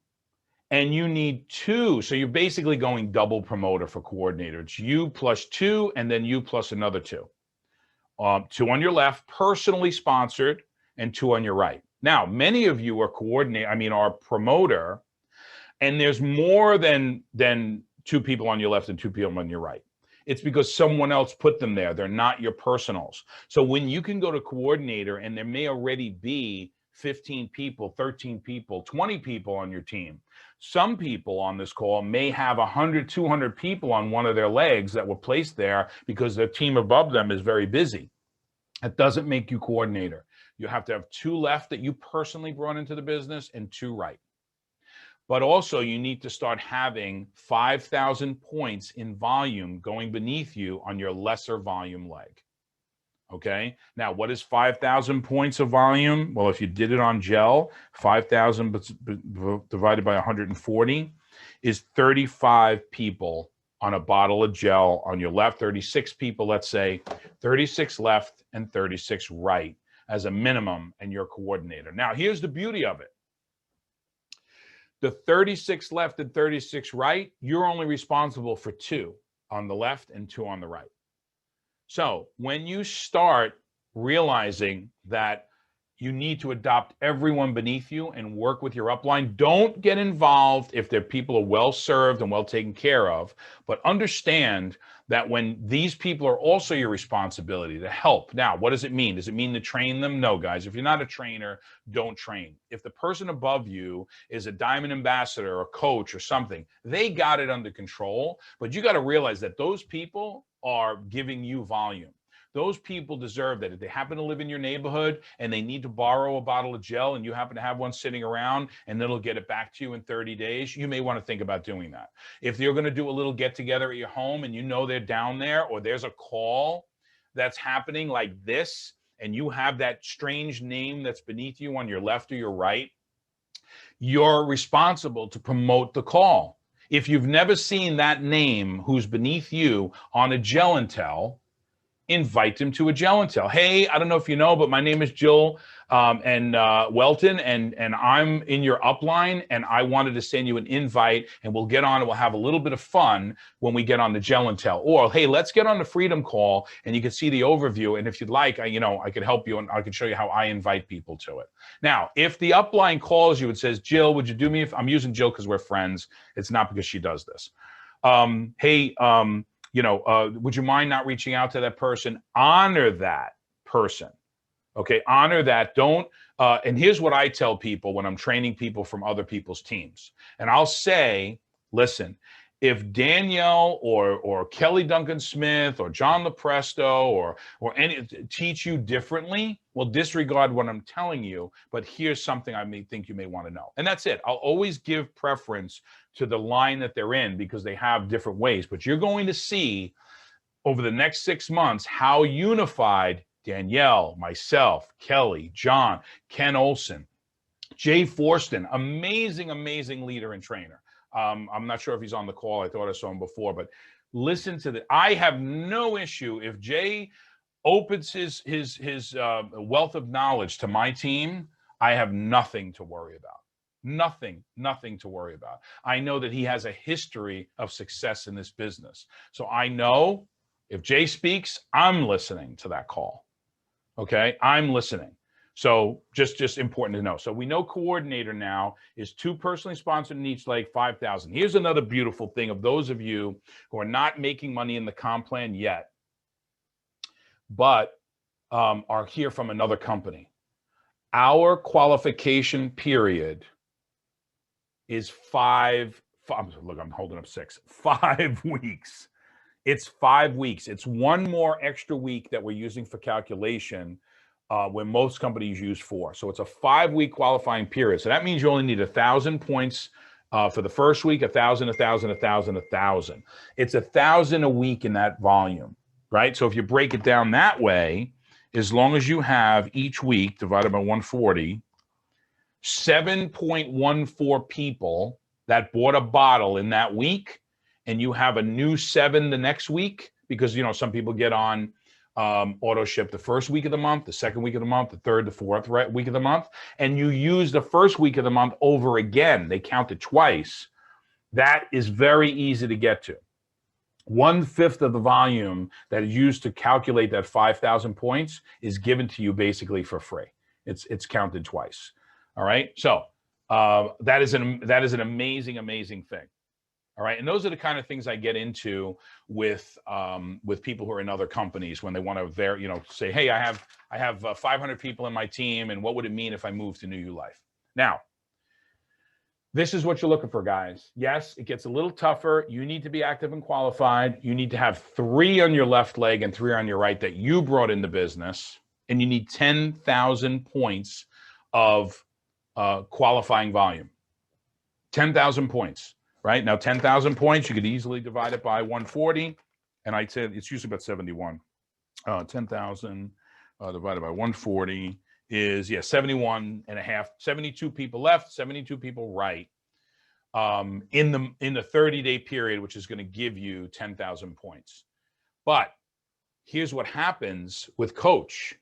and you need two. So you're basically going double promoter for coordinator. It's you plus two and then you plus another two. Two on your left, personally sponsored, and two on your right. Now, many of you are are promoter, and there's more than two people on your left and two people on your right. It's because someone else put them there. They're not your personals. So when you can go to coordinator and there may already be 15 people, 13 people, 20 people on your team. Some people on this call may have 100, 200 people on one of their legs that were placed there because their team above them is very busy. That doesn't make you coordinator. You have to have two left that you personally brought into the business and two right. But also you need to start having 5,000 points in volume going beneath you on your lesser volume leg. Okay. Now, what is 5,000 points of volume? Well, if you did it on gel, 5,000 divided by 140 is 35 people on a bottle of gel on your left, 36 people, let's say, 36 left and 36 right as a minimum, and your coordinator. Now, here's the beauty of it. The 36 left and 36 right, you're only responsible for two on the left and two on the right. So when you start realizing that you need to adopt everyone beneath you and work with your upline, don't get involved if their people are well served and well taken care of, but understand that when these people are also your responsibility to help. Now, what does it mean? Does it mean to train them? No, guys. If you're not a trainer, don't train. If the person above you is a diamond ambassador or a coach or something, they got it under control, but you got to realize that those people are giving you volume. Those people deserve that. If they happen to live in your neighborhood and they need to borrow a bottle of gel and you happen to have one sitting around and it'll get it back to you in 30 days, you may want to think about doing that. If you're going to do a little get together at your home and you know they're down there, or there's a call that's happening like this and you have that strange name that's beneath you on your left or your right, you're responsible to promote the call. If you've never seen that name who's beneath you on a Gel and Tell, invite them to a Gel and Tell. Hey, I don't know if you know, but my name is Jill Welton, and I'm in your upline, and I wanted to send you an invite, and we'll get on and we'll have a little bit of fun when we get on the Gel and Tell. Or, hey, let's get on the Freedom Call, and you can see the overview, and if you'd like, I could help you, and I could show you how I invite people to it. Now, if the upline calls you and says, Jill, would you do me, if I'm using Jill because we're friends, it's not because she does this. Would you mind not reaching out to that person? Honor that person. Okay, honor that. Don't, and here's what I tell people when I'm training people from other people's teams. And I'll say, listen, if Danielle or Kelly Duncan Smith or John LaPresto or any teach you differently, well, disregard what I'm telling you, but here's something I may think you may want to know. And that's it. I'll always give preference to the line that they're in because they have different ways. But you're going to see over the next 6 months how unified Danielle, myself, Kelly, John, Ken Olson, Jay Forston, amazing, amazing leader and trainer. I'm not sure if he's on the call. I thought I saw him before, but listen to I have no issue if Jay opens his wealth of knowledge to my team. I have nothing to worry about. Nothing to worry about. I know that he has a history of success in this business. So I know if Jay speaks, I'm listening to that call. Okay, I'm listening. So just important to know. So we know coordinator now is 2 personally sponsored in each leg, 5,000. Here's another beautiful thing of those of you who are not making money in the comp plan yet, but are here from another company. Our qualification period is 5. Look, I'm holding up 6. 5 weeks. It's 5 weeks. It's 1 more extra week that we're using for calculation. When most companies use 4. So it's a 5-week qualifying period. So that means you only need 1,000 points for the first week, 1,000, 1,000, 1,000, 1,000. It's 1,000 a week in that volume, right? So if you break it down that way, as long as you have each week divided by 140, 7.14 people that bought a bottle in that week, and you have a new 7 the next week, because some people get on auto ship the first week of the month, the second week of the month, the third, the fourth week of the month, and you use the first week of the month over again. They count it twice. That is very easy to get to. 1/5 of the volume that is used to calculate that 5,000 points is given to you basically for free. It's counted twice. All right. So that is an amazing thing. All right. And those are the kind of things I get into with people who are in other companies when they want to say, hey, I have 500 people in my team, and what would it mean if I moved to New You Life? Now, this is what you're looking for, guys. Yes, it gets a little tougher. You need to be active and qualified. You need to have 3 on your left leg and 3 on your right that you brought in the business. And you need 10,000 points of qualifying volume. 10,000 points, right? Now, 10,000 points, you could easily divide it by 140. And I'd say it's usually about 71. 10,000 divided by 140. Is 71 and a half, 72 people left, 72 people right in the 30-day period, which is going to give you 10,000 points. But here's what happens with Coach.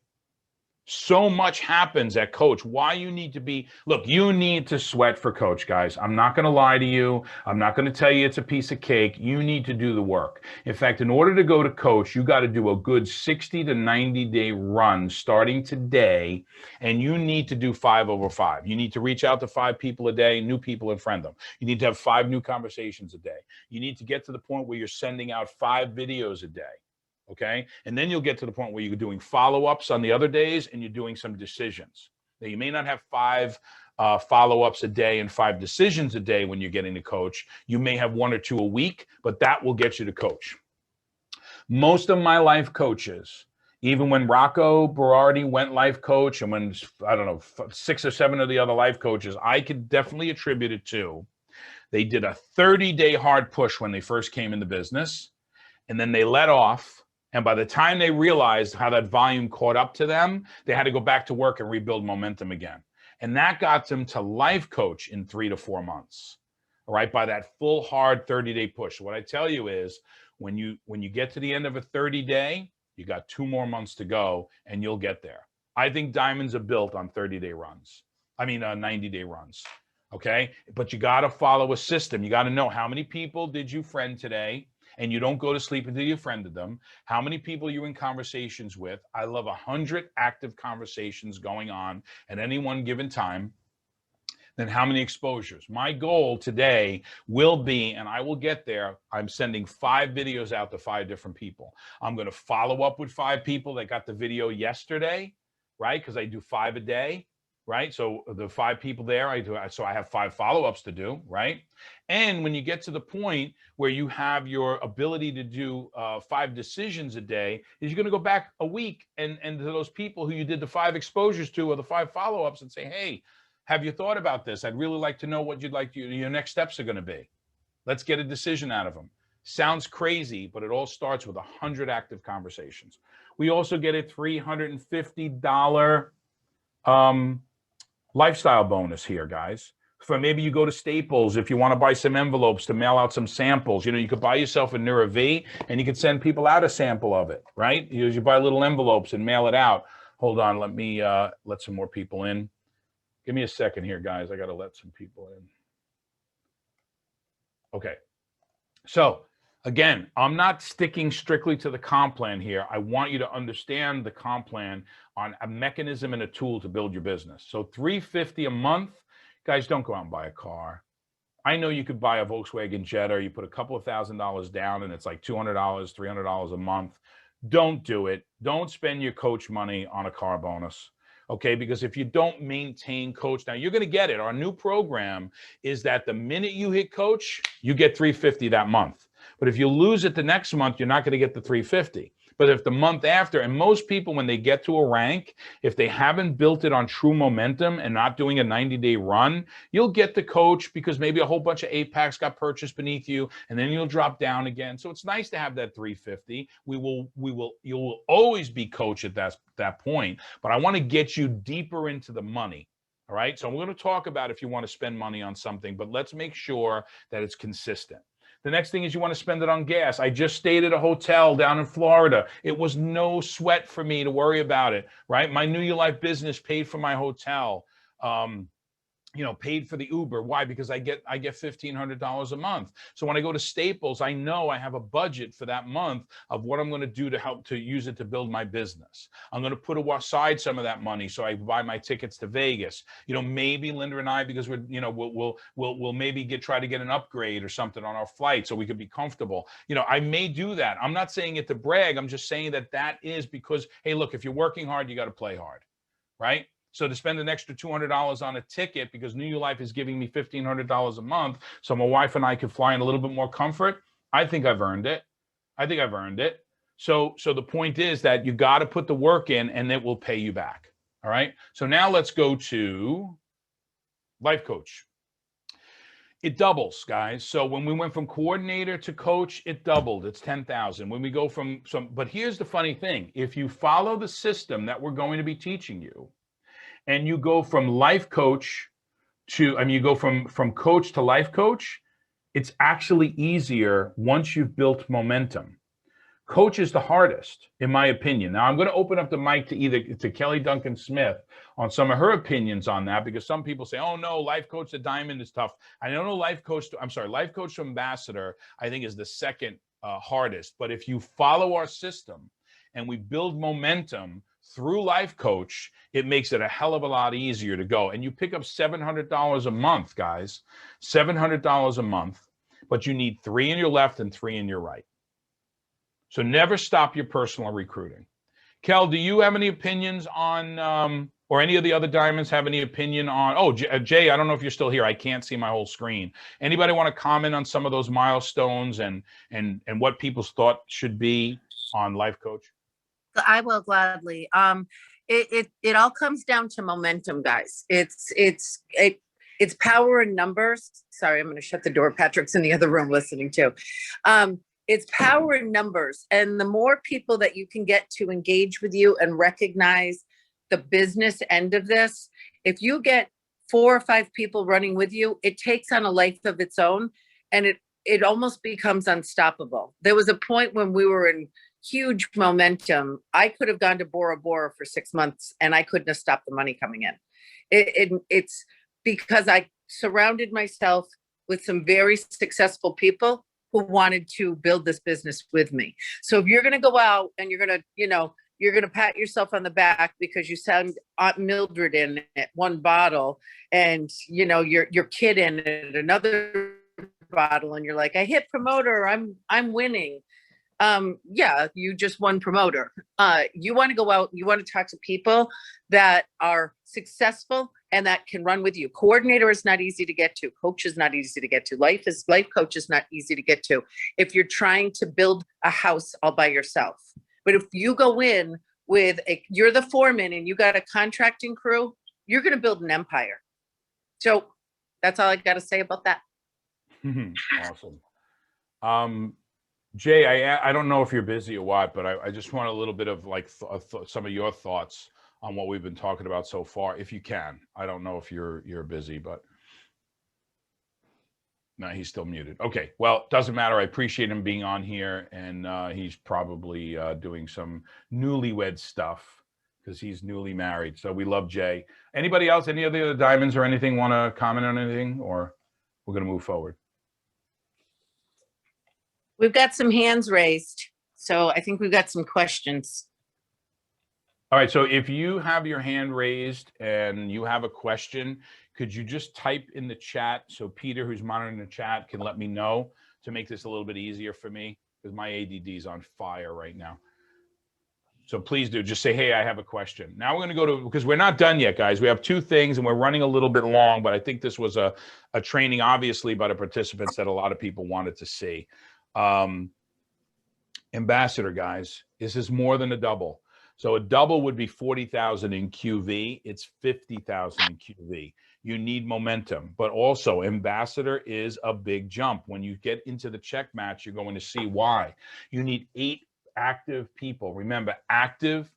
So much happens at Coach. Why you need to you need to sweat for Coach, guys. I'm not going to lie to you. I'm not going to tell you it's a piece of cake. You need to do the work. In fact, in order to go to Coach, you got to do a good 60 to 90-day run starting today, and you need to do 5 over 5. You need to reach out to 5 people a day, new people, and friend them. You need to have 5 new conversations a day. You need to get to the point where you're sending out 5 videos a day. Okay. And then you'll get to the point where you're doing follow-ups on the other days, and you're doing some decisions. Now, you may not have 5 follow-ups a day and 5 decisions a day when you're getting to Coach. You may have 1 or 2 a week, but that will get you to Coach. Most of my life coaches, even when Rocco Berardi went life coach, and when, 6 or 7 of the other life coaches, I could definitely attribute it to, they did a 30-day hard push when they first came in the business, and then they let off. And by the time they realized how that volume caught up to them, they had to go back to work and rebuild momentum again. And that got them to life coach in 3 to 4 months, all right, by that full hard 30-day push. What I tell you is when you get to the end of a 30-day, you got 2 more months to go, and you'll get there. I think diamonds are built on 90-day runs, okay? But you got to follow a system. You got to know how many people did you friend today, and you don't go to sleep until you friended them. How many people you're in conversations with. I love 100 active conversations going on at any one given time. Then how many exposures? My goal today will be, and I will get there, I'm sending 5 videos out to 5 different people. I'm going to follow up with 5 people that got the video yesterday, right? Because I do 5 a day. Right? So the 5 people there, so I have 5 follow-ups to do, right? And when you get to the point where you have your ability to do 5 decisions a day, is you're going to go back a week and to those people who you did the 5 exposures to or the 5 follow-ups and say, hey, have you thought about this? I'd really like to know what you'd like your next steps are going to be. Let's get a decision out of them. Sounds crazy, but it all starts with 100 active conversations. We also get a $350 lifestyle bonus here, guys. So maybe you go to Staples if you want to buy some envelopes to mail out some samples. You could buy yourself a Nura V, and you could send people out a sample of it, right? You buy little envelopes and mail it out. Hold on, let me let some more people in. Give me a second here, guys. I got to let some people in. Okay. So again, I'm not sticking strictly to the comp plan here. I want you to understand the comp plan on a mechanism and a tool to build your business. So $350 a month, guys, don't go out and buy a car. I know you could buy a Volkswagen Jetta. You put a couple of $1,000s down and it's like $200, $300 a month. Don't do it. Don't spend your Coach money on a car bonus. Okay, because if you don't maintain Coach, now you're going to get it. Our new program is that the minute you hit Coach, you get $350 that month. But if you lose it the next month, you're not going to get the $350. But if the month after, and most people, when they get to a rank, if they haven't built it on true momentum and not doing a 90-day run, you'll get the coach because maybe a whole bunch of 8-packs got purchased beneath you, and then you'll drop down again. So it's nice to have that 350. You'll always be coach at that point, but I want to get you deeper into the money. All right. So I'm going to talk about if you want to spend money on something, but let's make sure that it's consistent. The next thing is you want to spend it on gas. I just stayed at a hotel down in Florida. It was no sweat for me to worry about it, right? My New Year Life business paid for my hotel, paid for the Uber. Why? Because I get $1,500 a month. So when I go to Staples, I know I have a budget for that month of what I'm going to do to help to use it to build my business. I'm going to put aside some of that money so I buy my tickets to Vegas. Maybe Linda and I, because we'll maybe try to get an upgrade or something on our flight so we could be comfortable. I may do that. I'm not saying it to brag. I'm just saying that is because, hey, look, if you're working hard, you got to play hard, right? So to spend an extra $200 on a ticket because New Year Life is giving me $1,500 a month so my wife and I could fly in a little bit more comfort, I think I've earned it. So the point is that you got to put the work in and it will pay you back. All right. So now let's go to Life Coach. It doubles, guys. So when we went from coordinator to coach, it doubled. It's 10,000. When we go but here's the funny thing. If you follow the system that we're going to be teaching you, and you go from life coach you go from coach to life coach, it's actually easier once you've built momentum. Coach is the hardest, in my opinion. Now, I'm going to open up the mic to Kelly Duncan Smith on some of her opinions on that, because some people say, oh, no, life coach to diamond is tough. I don't know life coach to ambassador, I think is the second hardest. But if you follow our system and we build momentum through Life Coach, it makes it a hell of a lot easier to go. And you pick up $700 a month, guys, $700 a month, but you need 3 in your left and 3 in your right. So never stop your personal recruiting. Kel, do you have any opinions on, or any of the other diamonds have any opinion on, Jay, I don't know if you're still here. I can't see my whole screen. Anybody want to comment on some of those milestones and what people's thought should be on Life Coach? I will gladly. It all comes down to momentum, guys. It's power in numbers. Sorry, I'm going to shut the door. Patrick's in the other room listening too. It's power in numbers. And the more people that you can get to engage with you and recognize the business end of this, if you get 4 or 5 people running with you, it takes on a life of its own, and it almost becomes unstoppable. There was a point when we were in huge momentum. I could have gone to Bora Bora for 6 months and I couldn't have stopped the money coming in. It's because I surrounded myself with some very successful people who wanted to build this business with me. So if you're going to go out and you're going to pat yourself on the back because you send Aunt Mildred in at one bottle and your kid in at another bottle, and you're like, I hit promoter, I'm winning. Yeah, you just won promoter. You want to go out, you want to talk to people that are successful and that can run with you. Coordinator is not easy to get to. Coach is not easy to get to. Life coach is not easy to get to if you're trying to build a house all by yourself. But if you go in with you're the foreman and you got a contracting crew, you're going to build an empire. So that's all I got to say about that. Awesome. Jay, I don't know if you're busy or what, but I just want a little bit of some of your thoughts on what we've been talking about so far, if you can. I don't know if you're busy, but no, he's still muted. Okay, well, doesn't matter. I appreciate him being on here, and he's probably doing some newlywed stuff because he's newly married. So we love Jay. Anybody else, any of the other diamonds or anything want to comment on anything, or we're going to move forward? We've got some hands raised, so I think we've got some questions. All right, so if you have your hand raised and you have a question, could you just type in the chat so Peter, who's monitoring the chat, can let me know to make this a little bit easier for me, because my ADD is on fire right now. So please do, just say, hey, I have a question. Now we're going to go to, because we're not done yet, guys. We have 2 things and we're running a little bit long, but I think this was a training, obviously, by the participants that a lot of people wanted to see. Ambassador, guys, This is more than a double. So a double would be 40,000 in QV. It's 50,000 in QV. You need momentum, but also ambassador is a big jump. When you get into the check match, you're going to see why. You need 8 active people. Remember, active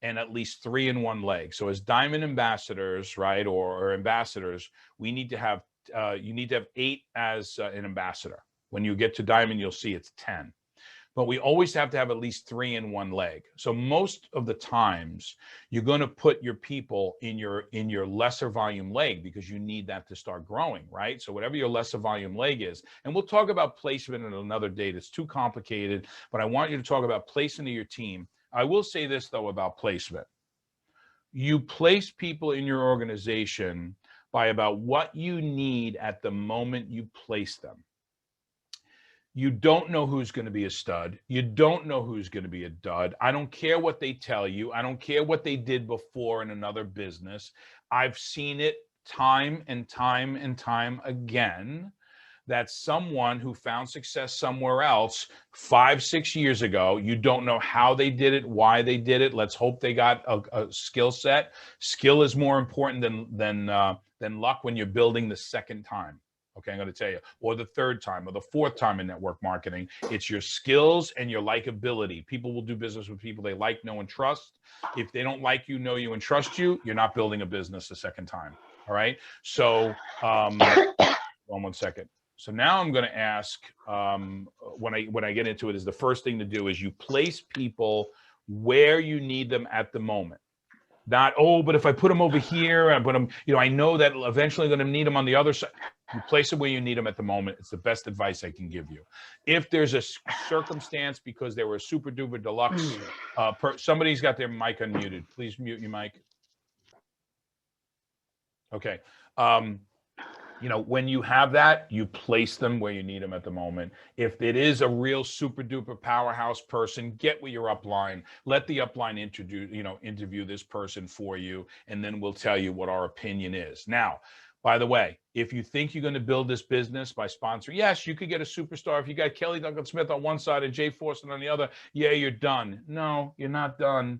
and at least 3 in one leg. So as diamond ambassadors, right, or ambassadors, we need to have, you need to have 8 as an ambassador. When you get to diamond, you'll see it's 10. But we always have to have at least 3 in one leg. So most of the times you're going to put your people in your lesser volume leg because you need that to start growing, right? So whatever your lesser volume leg is, and we'll talk about placement in another date. It's too complicated, but I want you to talk about placement of your team. I will say this though about placement. You place people in your organization by about what you need at the moment you place them. You don't know who's going to be a stud. You don't know who's going to be a dud. I don't care what they tell you. I don't care what they did before in another business. I've seen it time and time and time again that someone who found success somewhere else 5, 6 years ago, you don't know how they did it, why they did it. Let's hope they got a skill set. Skill is more important than luck when you're building the second time. Okay, I'm going to tell you, or the third time or the fourth time in network marketing. It's your skills and your likability. People will do business with people they like, know, and trust. If they don't like you, know you, and trust you, you're not building a business a second time. All right. So, one second. So now I'm going to ask, when I get into it, is the first thing to do is you place people where you need them at the moment. Not, oh, but if I put them over here, but I'm, I know that eventually I'm going to need them on the other side. You place it where you need them at the moment. It's the best advice I can give you. If there's a circumstance because they were a super duper deluxe, somebody's got their mic unmuted. Please mute your mic. Okay. When you have that, you place them where you need them at the moment. If it is a real super duper powerhouse person, get with your upline. Let the upline interview this person for you, and then we'll tell you what our opinion is. Now, by the way, if you think you're going to build this business by sponsoring, yes, you could get a superstar. If you got Kelly Duncan Smith on one side and Jay Forson on the other, yeah, you're done. No, you're not done.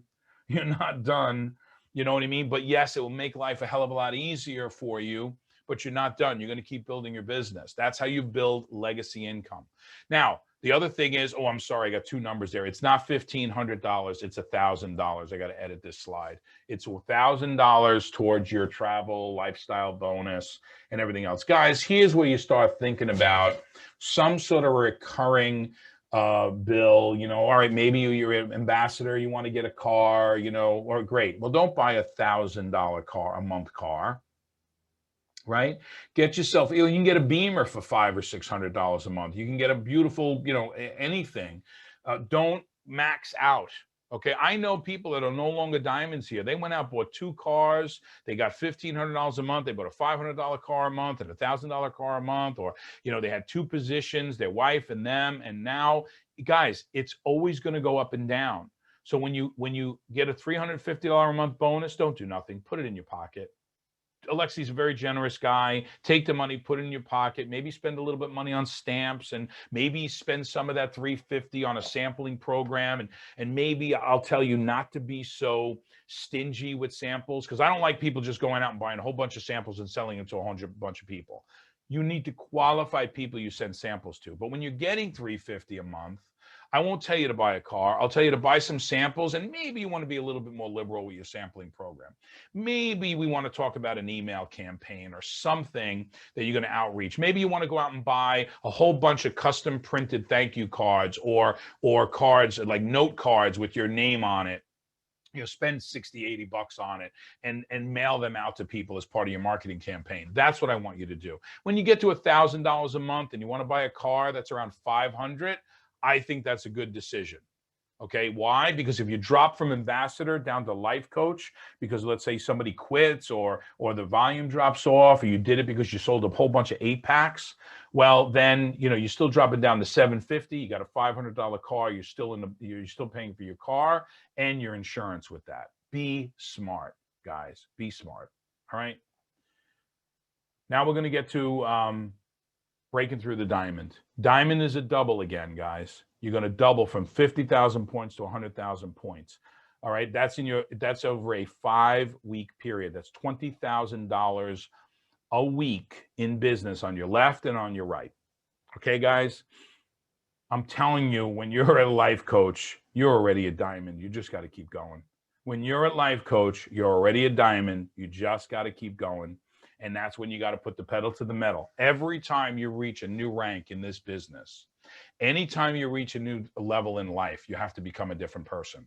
You're not done. You know what I mean? But yes, it will make life a hell of a lot easier for you, but you're not done. You're going to keep building your business. That's how you build legacy income. Now, the other thing is, I'm sorry, I got 2 numbers there. It's not $1,500. It's $1,000. I got to edit this slide. It's $1,000 towards your travel, lifestyle bonus, and everything else. Guys, here's where you start thinking about some sort of recurring bill. All right, maybe you're an ambassador, you want to get a car, or great. Well, don't buy $1,000 car a month car. Right? Get yourself, you can get a Beamer for $500 or $600 a month. You can get a beautiful, anything. Don't max out. Okay. I know people that are no longer diamonds here. They went out, bought 2 cars. They got $1,500 a month. They bought a $500 car a month and a $1,000 car a month, or, they had 2 positions, their wife and them. And now, guys, it's always going to go up and down. So when you get a $350 a month bonus, don't do nothing. Put it in your pocket. Alexi's a very generous guy. Take the money, put it in your pocket, maybe spend a little bit of money on stamps, and maybe spend some of that $350 on a sampling program. And maybe I'll tell you not to be so stingy with samples, because I don't like people just going out and buying a whole bunch of samples and selling them to a bunch of people. You need to qualify people you send samples to. But when you're getting $350 a month, I won't tell you to buy a car. I'll tell you to buy some samples, and maybe you want to be a little bit more liberal with your sampling program. Maybe we want to talk about an email campaign or something that you're going to outreach. Maybe you want to go out and buy a whole bunch of custom printed thank you cards or cards like note cards with your name on it. Spend $60, $80 on it and mail them out to people as part of your marketing campaign. That's what I want you to do. When you get to $1,000 a month and you want to buy a car that's around $500, I think that's a good decision. Okay, why? Because if you drop from ambassador down to life coach, because let's say somebody quits or the volume drops off, or you did it because you sold a whole bunch of 8-packs, well, then you're still dropping down to $750. You got a $500 car. You're still paying for your car and your insurance with that. Be smart, guys. Be smart. All right. Now we're going to get to breaking through the diamond. Diamond is a double again, guys. You're going to double from 50,000 points to 100,000 points. All right. That's over a 5-week period. That's $20,000 a week in business on your left and on your right. Okay, guys, I'm telling you, when you're a life coach, you're already a diamond. You just got to keep going. When you're a life coach, you're already a diamond. You just got to keep going. And that's when you got to put the pedal to the metal. Every time you reach a new rank in this business, anytime you reach a new level in life, you have to become a different person.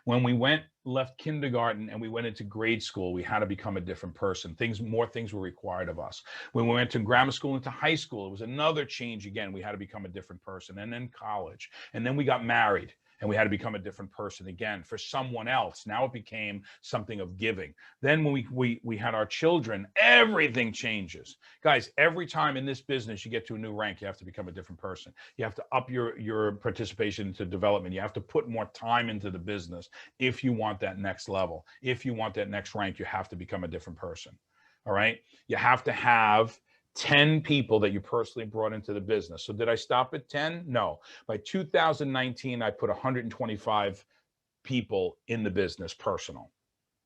When we left kindergarten and we went into grade school, we had to become a different person. More things were required of us. When we went to grammar school into high school, it was another change again. We had to become a different person. And then college. And then we got married. And we had to become a different person again for someone else. Now it became something of giving. Then when we had our children, everything changes. Guys, every time in this business you get to a new rank, you have to become a different person. You have to up your participation into development. You have to put more time into the business if you want that next level. If you want that next rank, you have to become a different person. All right? You have to have 10 people that you personally brought into the business. So did I stop at 10? No. By 2019, I put 125 people in the business personal.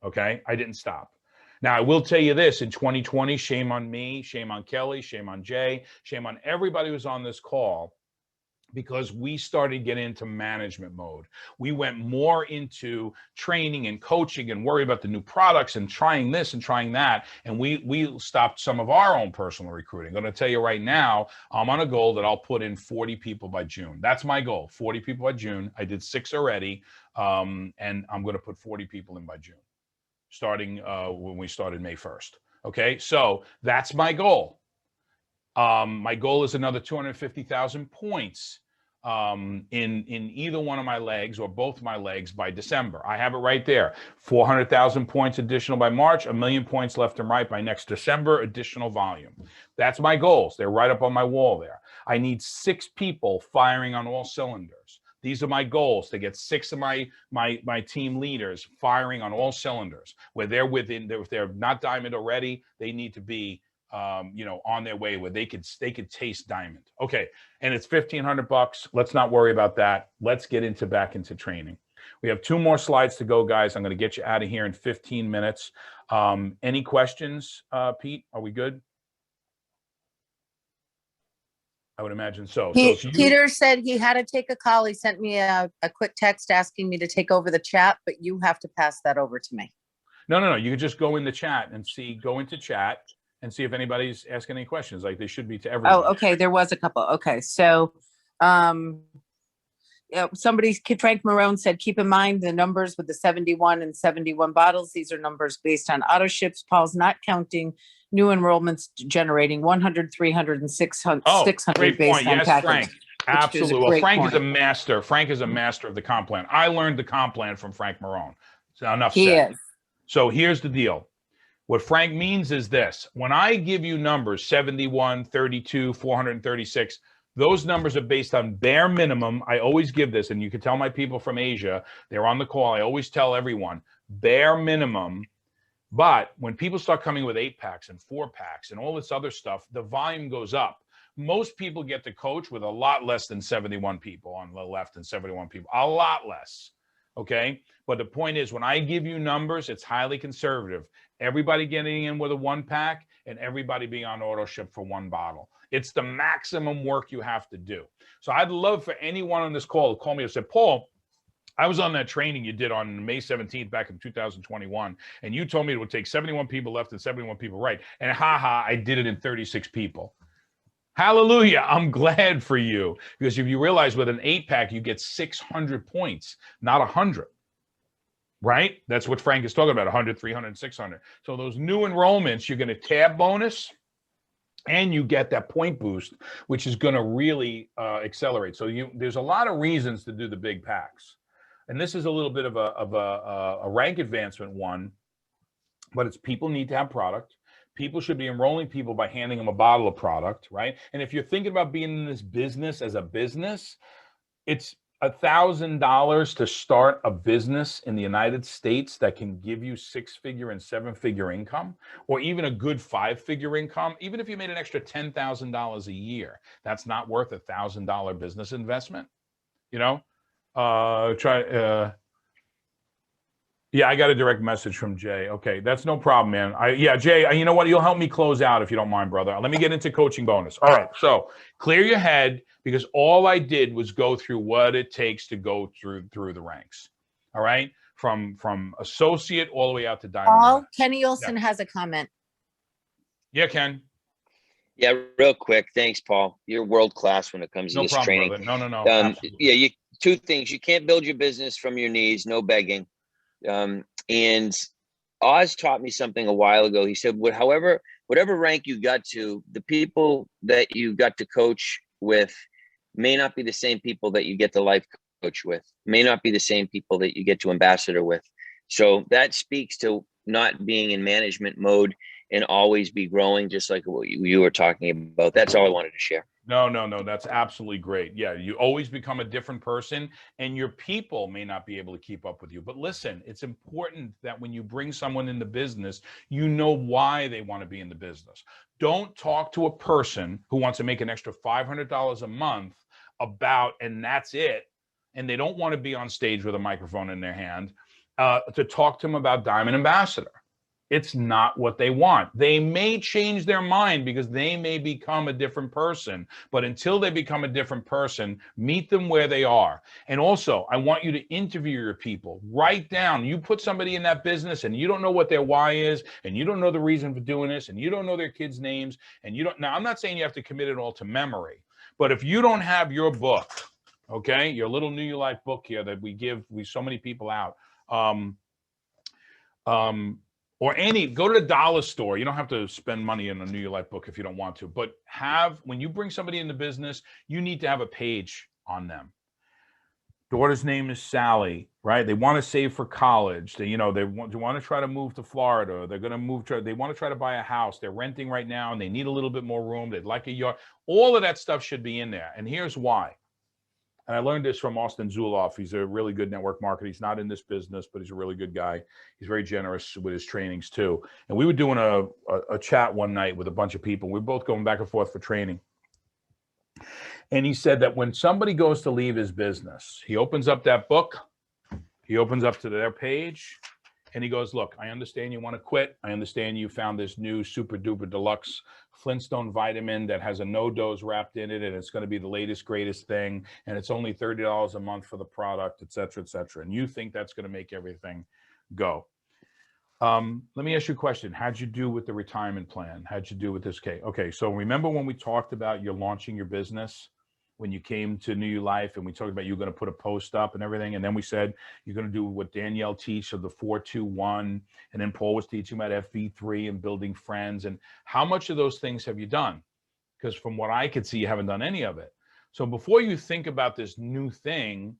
Okay? I didn't stop. Now, I will tell you this, in 2020, shame on me, shame on Kelly, shame on Jay, shame on everybody who's on this call, because we started getting into management mode. We went more into training and coaching and worry about the new products and trying this and trying that. And we stopped some of our own personal recruiting. I'm going to tell you right now, I'm on a goal that I'll put in 40 people by June. That's my goal, 40 people by June. I did 6 already, and I'm going to put 40 people in by June, starting when we started May 1st. Okay, so that's my goal. My goal is another 250,000 points in either one of my legs or both my legs by December. I have it right there. 400,000 points additional by March, 1 million points left and right by next December, additional volume. That's my goals. They're right up on my wall there. I need 6 people firing on all cylinders. These are my goals, to get 6 of my team leaders firing on all cylinders. Where if they're not diamond already, they need to be on their way where they could taste diamond. Okay. And it's $1,500. Let's not worry about that. Let's get back into training. We have 2 more slides to go, guys. I'm going to get you out of here in 15 minutes. Any questions, Pete? Are we good? I would imagine so. Peter said he had to take a call. He sent me a quick text asking me to take over the chat, but you have to pass that over to me. No. You can just go in the chat and go into chat and see if anybody's asking any questions, like they should be to everyone. Oh, okay. There was a couple. Okay. So, Frank Marone said, keep in mind the numbers with the 71 and 71 bottles. These are numbers based on auto ships. Paul's not counting new enrollments, generating 100, 300, and 600, 600 based on yes, package. Frank. Absolutely. Well, Frank is a master. Frank is a master of the comp plan. I learned the comp plan from Frank Marone. So enough said. He is. So here's the deal. What Frank means is this: when I give you numbers, 71, 32, 436, those numbers are based on bare minimum. I always give this, and you can tell my people from Asia, they're on the call. I always tell everyone, bare minimum. But when people start coming with 8-packs and 4-packs and all this other stuff, the volume goes up. Most people get to coach with a lot less than 71 people on the left and 71 people, a lot less. Okay. But the point is, when I give you numbers, it's highly conservative. Everybody getting in with a 1-pack and everybody being on auto ship for 1 bottle. It's the maximum work you have to do. So I'd love for anyone on this call to call me and say, Paul, I was on that training you did on May 17th back in 2021, and you told me it would take 71 people left and 71 people right. And I did it in 36 people. Hallelujah. I'm glad for you, because if you realize with an 8-pack, you get 600 points, not 100. Right? That's what Frank is talking about, 100, 300, 600. So those new enrollments, you're going to tab bonus and you get that point boost, which is going to really accelerate. So there's a lot of reasons to do the big packs. And this is a little bit of a rank advancement one, but it's people need to have product. People should be enrolling people by handing them a bottle of product, right? And if you're thinking about being in this business as a business, $1,000 to start a business in the United States that can give you 6-figure and 7-figure income, or even a good 5-figure income, even if you made an extra $10,000 a year, that's not worth $1,000 business investment. You know, yeah, I got a direct message from Jay. Okay, that's no problem, man. Yeah, Jay, you know what? You'll help me close out if you don't mind, brother. Let me get into coaching bonus. All right, so clear your head, because all I did was go through what it takes to go through the ranks. All right, from associate all the way out to diamond. Paul, Kenny Olson has a comment. Yeah, Ken. Yeah, real quick. Thanks, Paul. You're world class when it comes to No this problem, training. brother. No. Absolutely. Yeah, two things. You can't build your business from your knees, no begging. And Oz taught me something a while ago. He said, whatever rank you got to, the people that you got to coach with may not be the same people that you get to life coach with, may not be the same people that you get to ambassador with. So that speaks to not being in management mode and always be growing, just like what you were talking about. That's all I wanted to share. No, that's absolutely great. Yeah, you always become a different person, and your people may not be able to keep up with you. But listen, it's important that when you bring someone in the business, you know why they want to be in the business. Don't talk to a person who wants to make an extra $500 a month about, and that's it, and they don't want to be on stage with a microphone in their hand, to talk to them about Diamond Ambassador. It's not what they want. They may change their mind because they may become a different person. But until they become a different person, meet them where they are. And also, I want you to interview your people. Write down, you put somebody in that business and you don't know what their why is, and you don't know the reason for doing this, and you don't know their kids' names, and you don't. Now, I'm not saying you have to commit it all to memory, but if you don't have your book, okay, your little New Your Life book here that we give so many people out, or go to the dollar store. You don't have to spend money on a New Your Life book if you don't want to, but when you bring somebody into business, you need to have a page on them. Daughter's name is Sally, right? They want to save for college. They want to try to move to Florida. They're going to move they want to try to buy a house. They're renting right now and they need a little bit more room. They'd like a yard. All of that stuff should be in there. And here's why. And I learned this from Austin Zuloff. He's a really good network marketer. He's not in this business, but he's a really good guy. He's very generous with his trainings too. And we were doing a chat one night with a bunch of people. We were both going back and forth for training. And he said that when somebody goes to leave his business, he opens up that book, he opens up to their page, and he goes, look, I understand you want to quit. I understand you found this new super duper deluxe Flintstone vitamin that has a no-dose wrapped in it, and it's going to be the latest, greatest thing, and it's only $30 a month for the product, et cetera, et cetera. And you think that's going to make everything go. Let me ask you a question. How'd you do with the retirement plan? How'd you do with this case? Okay, so remember when we talked about you're launching your business? When you came to New Your Life and we talked about you're going to put a post up and everything. And then we said, you're going to do what Danielle teaches of the 4-2-1. And then Paul was teaching about FV3 and building friends. And how much of those things have you done? Because from what I could see, you haven't done any of it. So before you think about this new thing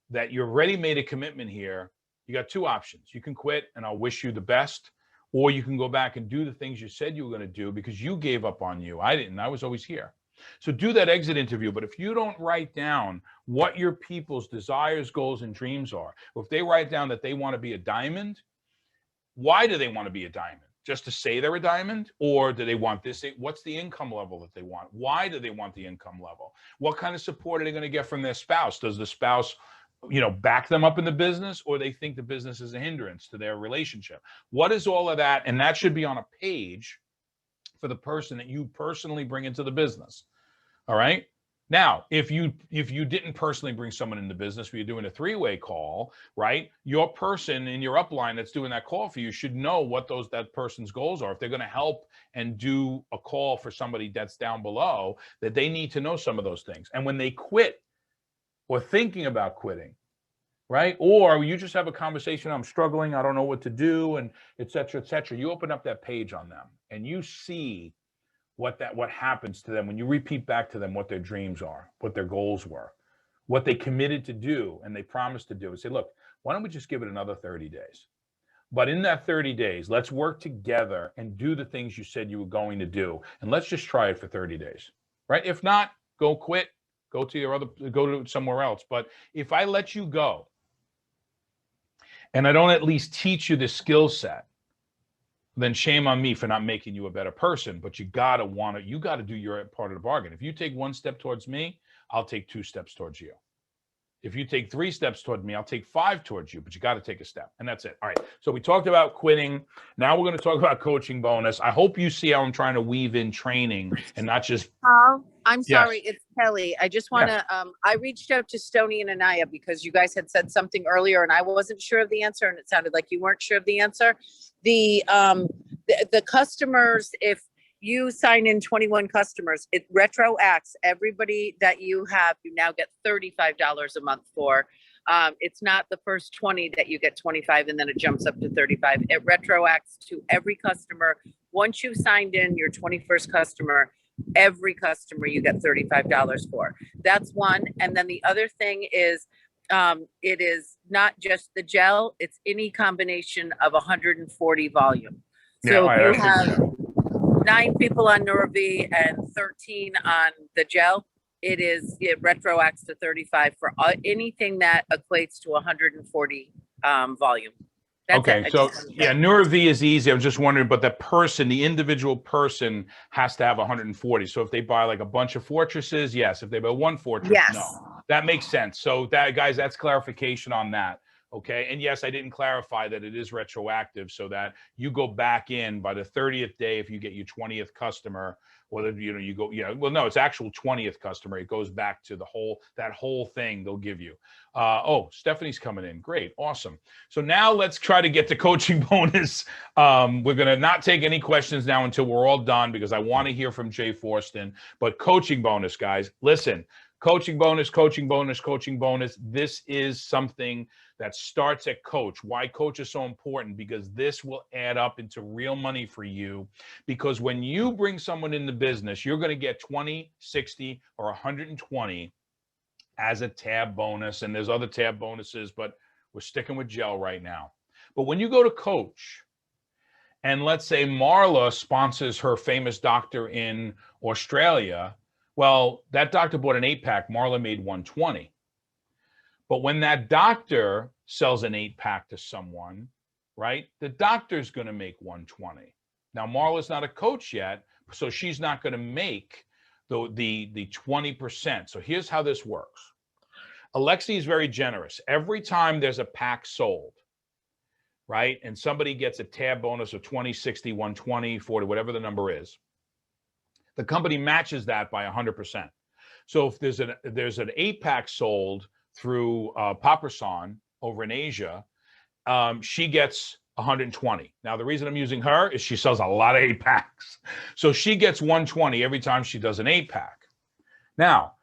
that you already made a commitment here, you got two options. You can quit and I'll wish you the best, or you can go back and do the things you said you were going to do because you gave up on you. I didn't. I was always here. So do that exit interview. But if you don't write down what your people's desires, goals, and dreams are, or if they write down that they want to be a diamond, why do they want to be a diamond? Just to say they're a diamond? Or do they want this? What's the income level that they want? Why do they want the income level? What kind of support are they going to get from their spouse? Does the spouse, back them up in the business, or they think the business is a hindrance to their relationship? What is all of that? And that should be on a page for the person that you personally bring into the business. All right. Now, if you didn't personally bring someone in the business, but you're doing a 3-way call, right? Your person in your upline that's doing that call for you should know what that person's goals are. If they're going to help and do a call for somebody that's down below, that they need to know some of those things. And when they quit or thinking about quitting, right? Or you just have a conversation, I'm struggling, I don't know what to do, and et cetera, you open up that page on them and you see what happens to them when you repeat back to them what their dreams are, what their goals were, what they committed to do and they promised to do. And say, look, why don't we just give it another 30 days? But in that 30 days, let's work together and do the things you said you were going to do. And let's just try it for 30 days, right? If not, go quit Go to somewhere else. But if I let you go and I don't at least teach you the skill set, then shame on me for not making you a better person. But you gotta do your part of the bargain. If you take 1 step towards me, I'll take 2 steps towards you. If you take 3 steps toward me, I'll take 5 towards you, but you got to take a step. And that's it. All right. So we talked about quitting. Now we're going to talk about coaching bonus. I hope you see how I'm trying to weave in training and not just. Paul, I'm Yes. sorry, it's Kelly. I just want to, I reached out to Stony and Anaya because you guys had said something earlier and I wasn't sure of the answer and it sounded like you weren't sure of the answer. The customers, if you sign in 21 customers, it retroacts everybody that you have, you now get $35 a month for. It's not the first 20 that you get 25 and then it jumps up to 35. It retroacts to every customer. Once you've signed in your 21st customer, every customer you get $35 for. That's one. And then the other thing is, it is not just the gel, it's any combination of 140 volume. So Yeah, if you have 9 people on Nurav and 13 on the gel, it retroacts to 35 for anything that equates to 140 volume. That's Okay, it. so yeah, Nurav is easy. I was just wondering, but the individual person has to have 140. So if they buy like a bunch of fortresses, yes. If they buy 1 fortress, Yes. no. That makes sense. So that, guys, that's clarification on that. Okay, and yes, I didn't clarify that it is retroactive, so that you go back in by the 30th day if you get your 20th customer, or you go, well, no, it's actual 20th customer. It goes back to that whole thing they'll give you. Oh, Stephanie's coming in. Great, awesome. So now let's try to get to coaching bonus. We're gonna not take any questions now until we're all done because I want to hear from Jay Forston. But coaching bonus, guys, listen. Coaching bonus, coaching bonus, coaching bonus. This is something that starts at Coach. Why Coach is so important? Because this will add up into real money for you. Because when you bring someone in the business, you're going to get 20, 60, or 120 as a tab bonus. And there's other tab bonuses, but we're sticking with gel right now. But when you go to Coach, and let's say Marla sponsors her famous doctor in Australia, well, that doctor bought an 8-pack. Marla made 120. But when that doctor sells an 8-pack to someone, right, the doctor's going to make 120. Now, Marla's not a coach yet, so she's not going to make the 20%. So here's how this works. Alexi is very generous. Every time there's a pack sold, right, and somebody gets a tab bonus of 20, 60, 120, 40, whatever the number is, the company matches that by 100%. So if there's an 8-pack sold through Paperson over in Asia, she gets 120. Now, the reason I'm using her is she sells a lot of 8-packs. So she gets 120 every time she does an 8-pack. Now,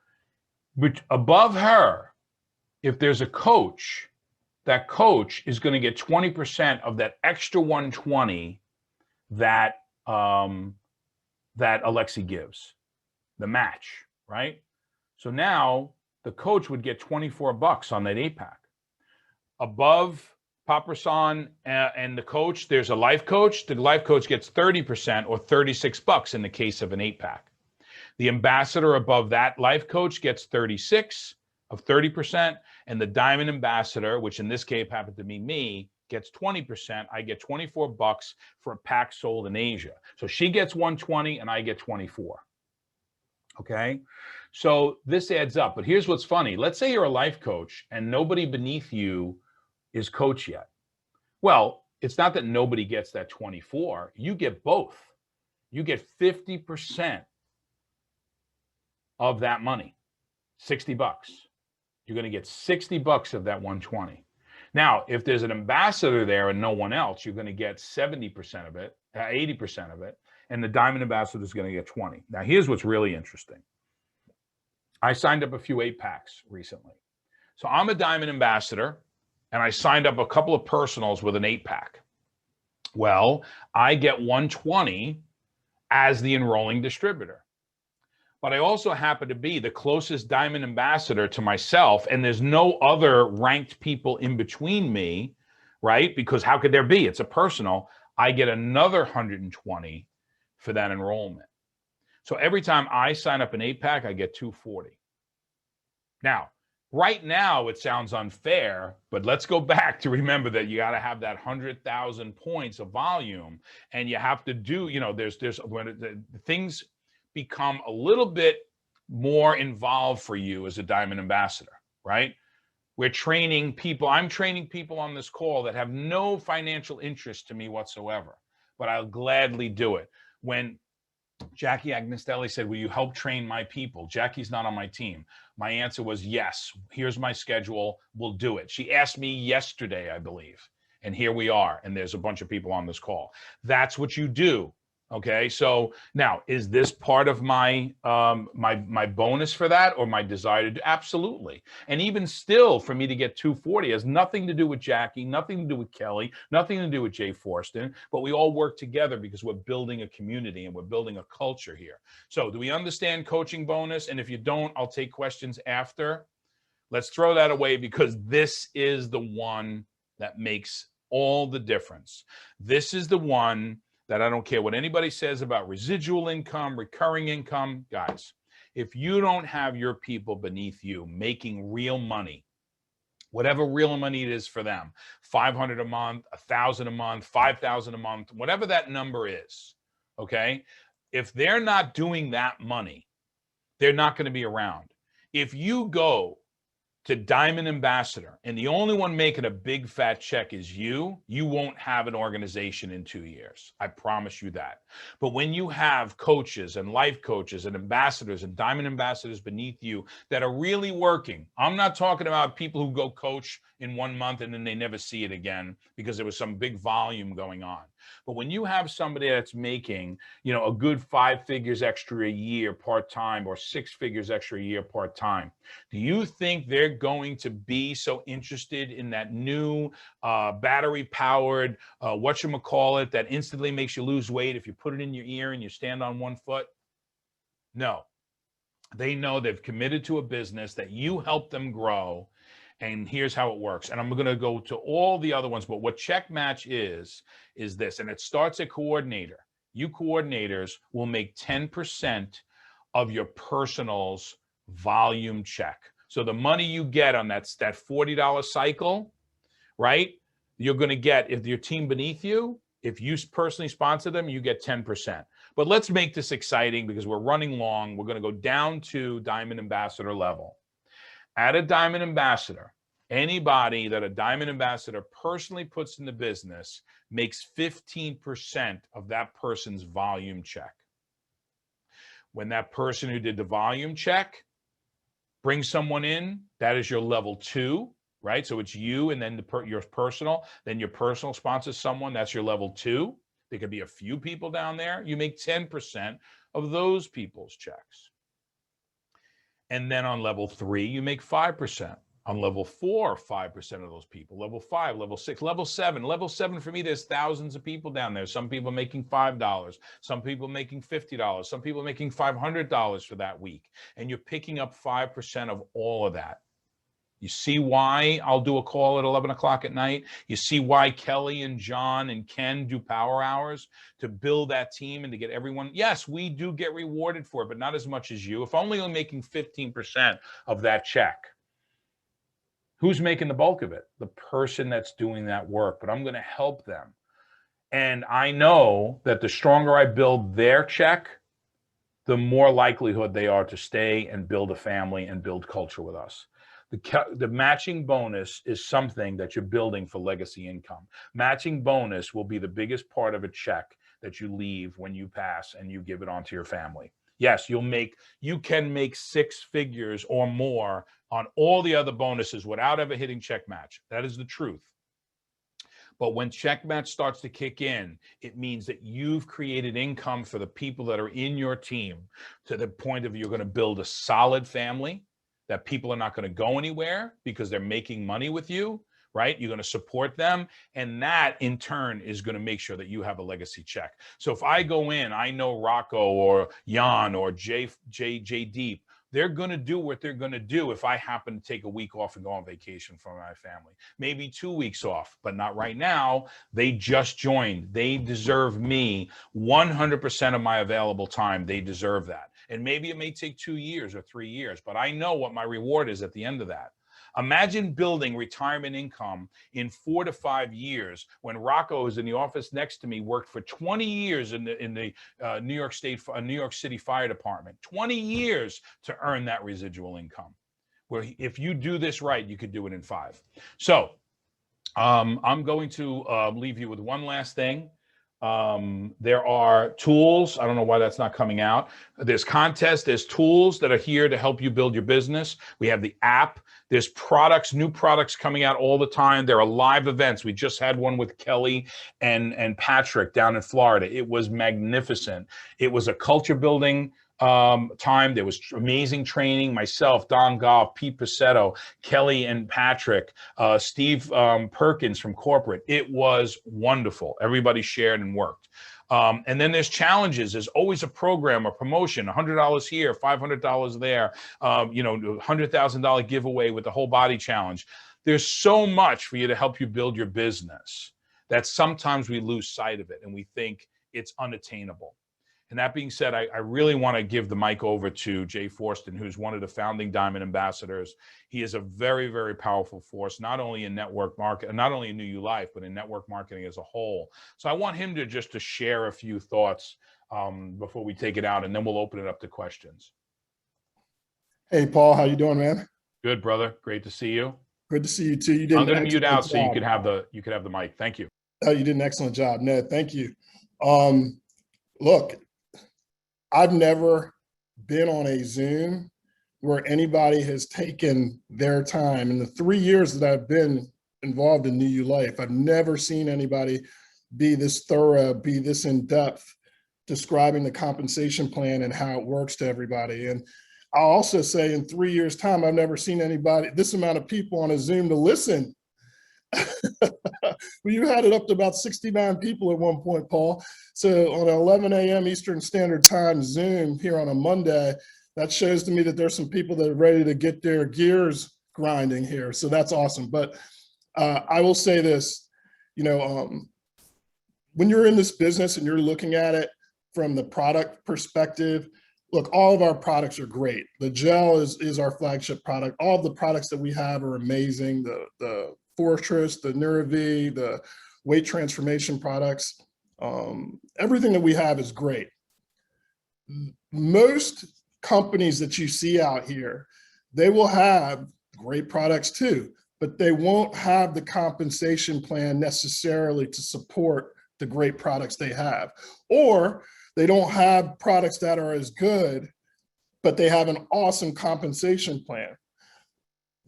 above her, if there's a coach, that coach is going to get 20% of that extra 120 that Alexi gives, the match, right? So now the coach would get $24 on that 8-pack. Above Paperson and the coach, there's a life coach. The life coach gets 30% or $36 in the case of an 8-pack. The ambassador above that life coach gets 36 of 30%, and the diamond ambassador, which in this case happened to be me, gets 20%. I get $24 for a pack sold in Asia. So she gets 120 and I get 24. Okay. So this adds up. But here's what's funny. Let's say you're a life coach and nobody beneath you is coach yet. Well, it's not that nobody gets that 24. You get both. You get 50% of that money, $60. You're going to get $60 of that 120. Now, if there's an ambassador there and no one else, you're going to get 70% of it, 80% of it, and the diamond ambassador is going to get 20. Now, here's what's really interesting. I signed up a few 8-packs recently. So I'm a diamond ambassador, and I signed up a couple of personals with an 8-pack. Well, I get 120 as the enrolling distributor. But I also happen to be the closest diamond ambassador to myself, and there's no other ranked people in between me, right? Because how could there be? It's a personal. I get another 120 for that enrollment. So every time I sign up an 8-pack, I get 240. Now, right now, it sounds unfair, but let's go back to remember that you got to have that 100,000 points of volume, and you have to do, there's when things become a little bit more involved for you as a Diamond Ambassador, right? We're training people. I'm training people on this call that have no financial interest to me whatsoever, but I'll gladly do it. When Jackie Agnestelli said, will you help train my people? Jackie's not on my team. My answer was yes. Here's my schedule. We'll do it. She asked me yesterday, I believe. And here we are. And there's a bunch of people on this call. That's what you do. Okay. So now, is this part of my my bonus for that, or my desire to do? Absolutely. And even still, for me to get 240 has nothing to do with Jackie, nothing to do with Kelly, nothing to do with Jay Forston, but we all work together because we're building a community and we're building a culture here. So do we understand coaching bonus? And if you don't, I'll take questions after. Let's throw that away, because this is the one that makes all the difference. This is the one that I don't care what anybody says about residual income, recurring income. Guys, if you don't have your people beneath you making real money, whatever real money it is for them, 500 a month, 1,000 a month, 5,000 a month, whatever that number is, okay? If they're not doing that money, they're not going to be around. If you go to Diamond Ambassador and the only one making a big fat check is you won't have an organization in 2 years. I promise you that. But when you have coaches and life coaches and ambassadors and Diamond Ambassadors beneath you that are really working, I'm not talking about people who go coach in 1 month and then they never see it again because there was some big volume going on. But when you have somebody that's making, a good 5 figures extra a year part-time, or 6 figures extra a year part-time, do you think they're going to be so interested in that new battery-powered, whatchamacallit, that instantly makes you lose weight if you put it in your ear and you stand on one foot? No. They know they've committed to a business that you help them grow. And here's how it works. And I'm going to go to all the other ones, but what Check Match is this, and it starts at coordinator. You coordinators will make 10% of your personal's volume check. So the money you get on that $40 cycle, right? You're going to get, if your team beneath you, if you personally sponsor them, you get 10%. But let's make this exciting because we're running long. We're going to go down to Diamond Ambassador level. At a Diamond Ambassador, anybody that a Diamond Ambassador personally puts in the business makes 15% of that person's volume check. When that person who did the volume check brings someone in, that is your level 2, right? So it's you and then your personal, then your personal sponsors someone, that's your level 2. There could be a few people down there. You make 10% of those people's checks. And then on level 3, you make 5%. On level 4, 5% of those people. Level 5, level 6, level 7. Level 7 for me, there's thousands of people down there. Some people making $5, some people making $50, some people making $500 for that week. And you're picking up 5% of all of that. You see why I'll do a call at 11 o'clock at night? You see why Kelly and John and Ken do power hours to build that team and to get everyone. Yes, we do get rewarded for it, but not as much as you. If only I'm making 15% of that check. Who's making the bulk of it? The person that's doing that work, but I'm going to help them. And I know that the stronger I build their check, the more likelihood they are to stay and build a family and build culture with us. The matching bonus is something that you're building for legacy income. Matching bonus will be the biggest part of a check that you leave when you pass and you give it on to your family. Yes, you can make 6 figures or more on all the other bonuses without ever hitting check match. That is the truth. But when check match starts to kick in, it means that you've created income for the people that are in your team to the point of you're going to build a solid family, that people are not going to go anywhere because they're making money with you, right? You're going to support them. And that in turn is going to make sure that you have a legacy check. So if I go in, I know Rocco or Jan or Jay Deep, they're going to do what they're going to do if I happen to take a week off and go on vacation for my family. Maybe 2 weeks off, but not right now. They just joined. They deserve me 100% of my available time. They deserve that. And maybe it may take 2 years or 3 years, but I know what my reward is at the end of that. Imagine building retirement income in 4 to 5 years when Rocco, who's in the office next to me, worked for 20 years in the New York City Fire Department. 20 years to earn that residual income. Where if you do this right, you could do it in 5. So I'm going to leave you with one last thing. There are tools. I don't know why that's not coming out. There's contests, there's tools that are here to help you build your business. We have the app. There's products, new products coming out all the time. There are live events. We just had one with Kelly and Patrick down in Florida. It was magnificent. It was a culture building time. There was amazing training. Myself, Don Goff, Pete Pacetto, Kelly and Patrick, Steve Perkins from corporate. It was wonderful. Everybody shared and worked. And then there's challenges. There's always a program, a promotion, $100 here, $500 there, $100,000 giveaway with the whole body challenge. There's so much for you to help you build your business that sometimes we lose sight of it and we think it's unattainable. And that being said, I really want to give the mic over to Jay Forston, who's one of the founding Diamond Ambassadors. He is a very, very powerful force, not only in network market, not only in New You Life, but in network marketing as a whole. So I want him to share a few thoughts before we take it out, and then we'll open it up to questions. Hey, Paul, how you doing, man? Good, brother. Great to see you. Good to see you too. You did. I'm going to mute out so you could have the mic. Thank you. Oh, you did an excellent job. No, thank you. Look, I've never been on a Zoom where anybody has taken their time. In the 3 years that I've been involved in New You Life, I've never seen anybody be this thorough, be this in-depth, describing the compensation plan and how it works to everybody. And I'll also say in 3 years' time, I've never seen anybody, this amount of people on a Zoom to listen. Well, you had it up to about 69 people at one point, Paul. So on an 11 a.m. Eastern Standard Time Zoom here on a Monday, that shows to me that there's some people that are ready to get their gears grinding here. So that's awesome. But I will say this, when you're in this business and you're looking at it from the product perspective, look, all of our products are great. The gel is our flagship product. All of the products that we have are amazing. The Fortress, the NeuroV, the weight transformation products, everything that we have is great. Most companies that you see out here, they will have great products too, but they won't have the compensation plan necessarily to support the great products they have. Or they don't have products that are as good, but they have an awesome compensation plan.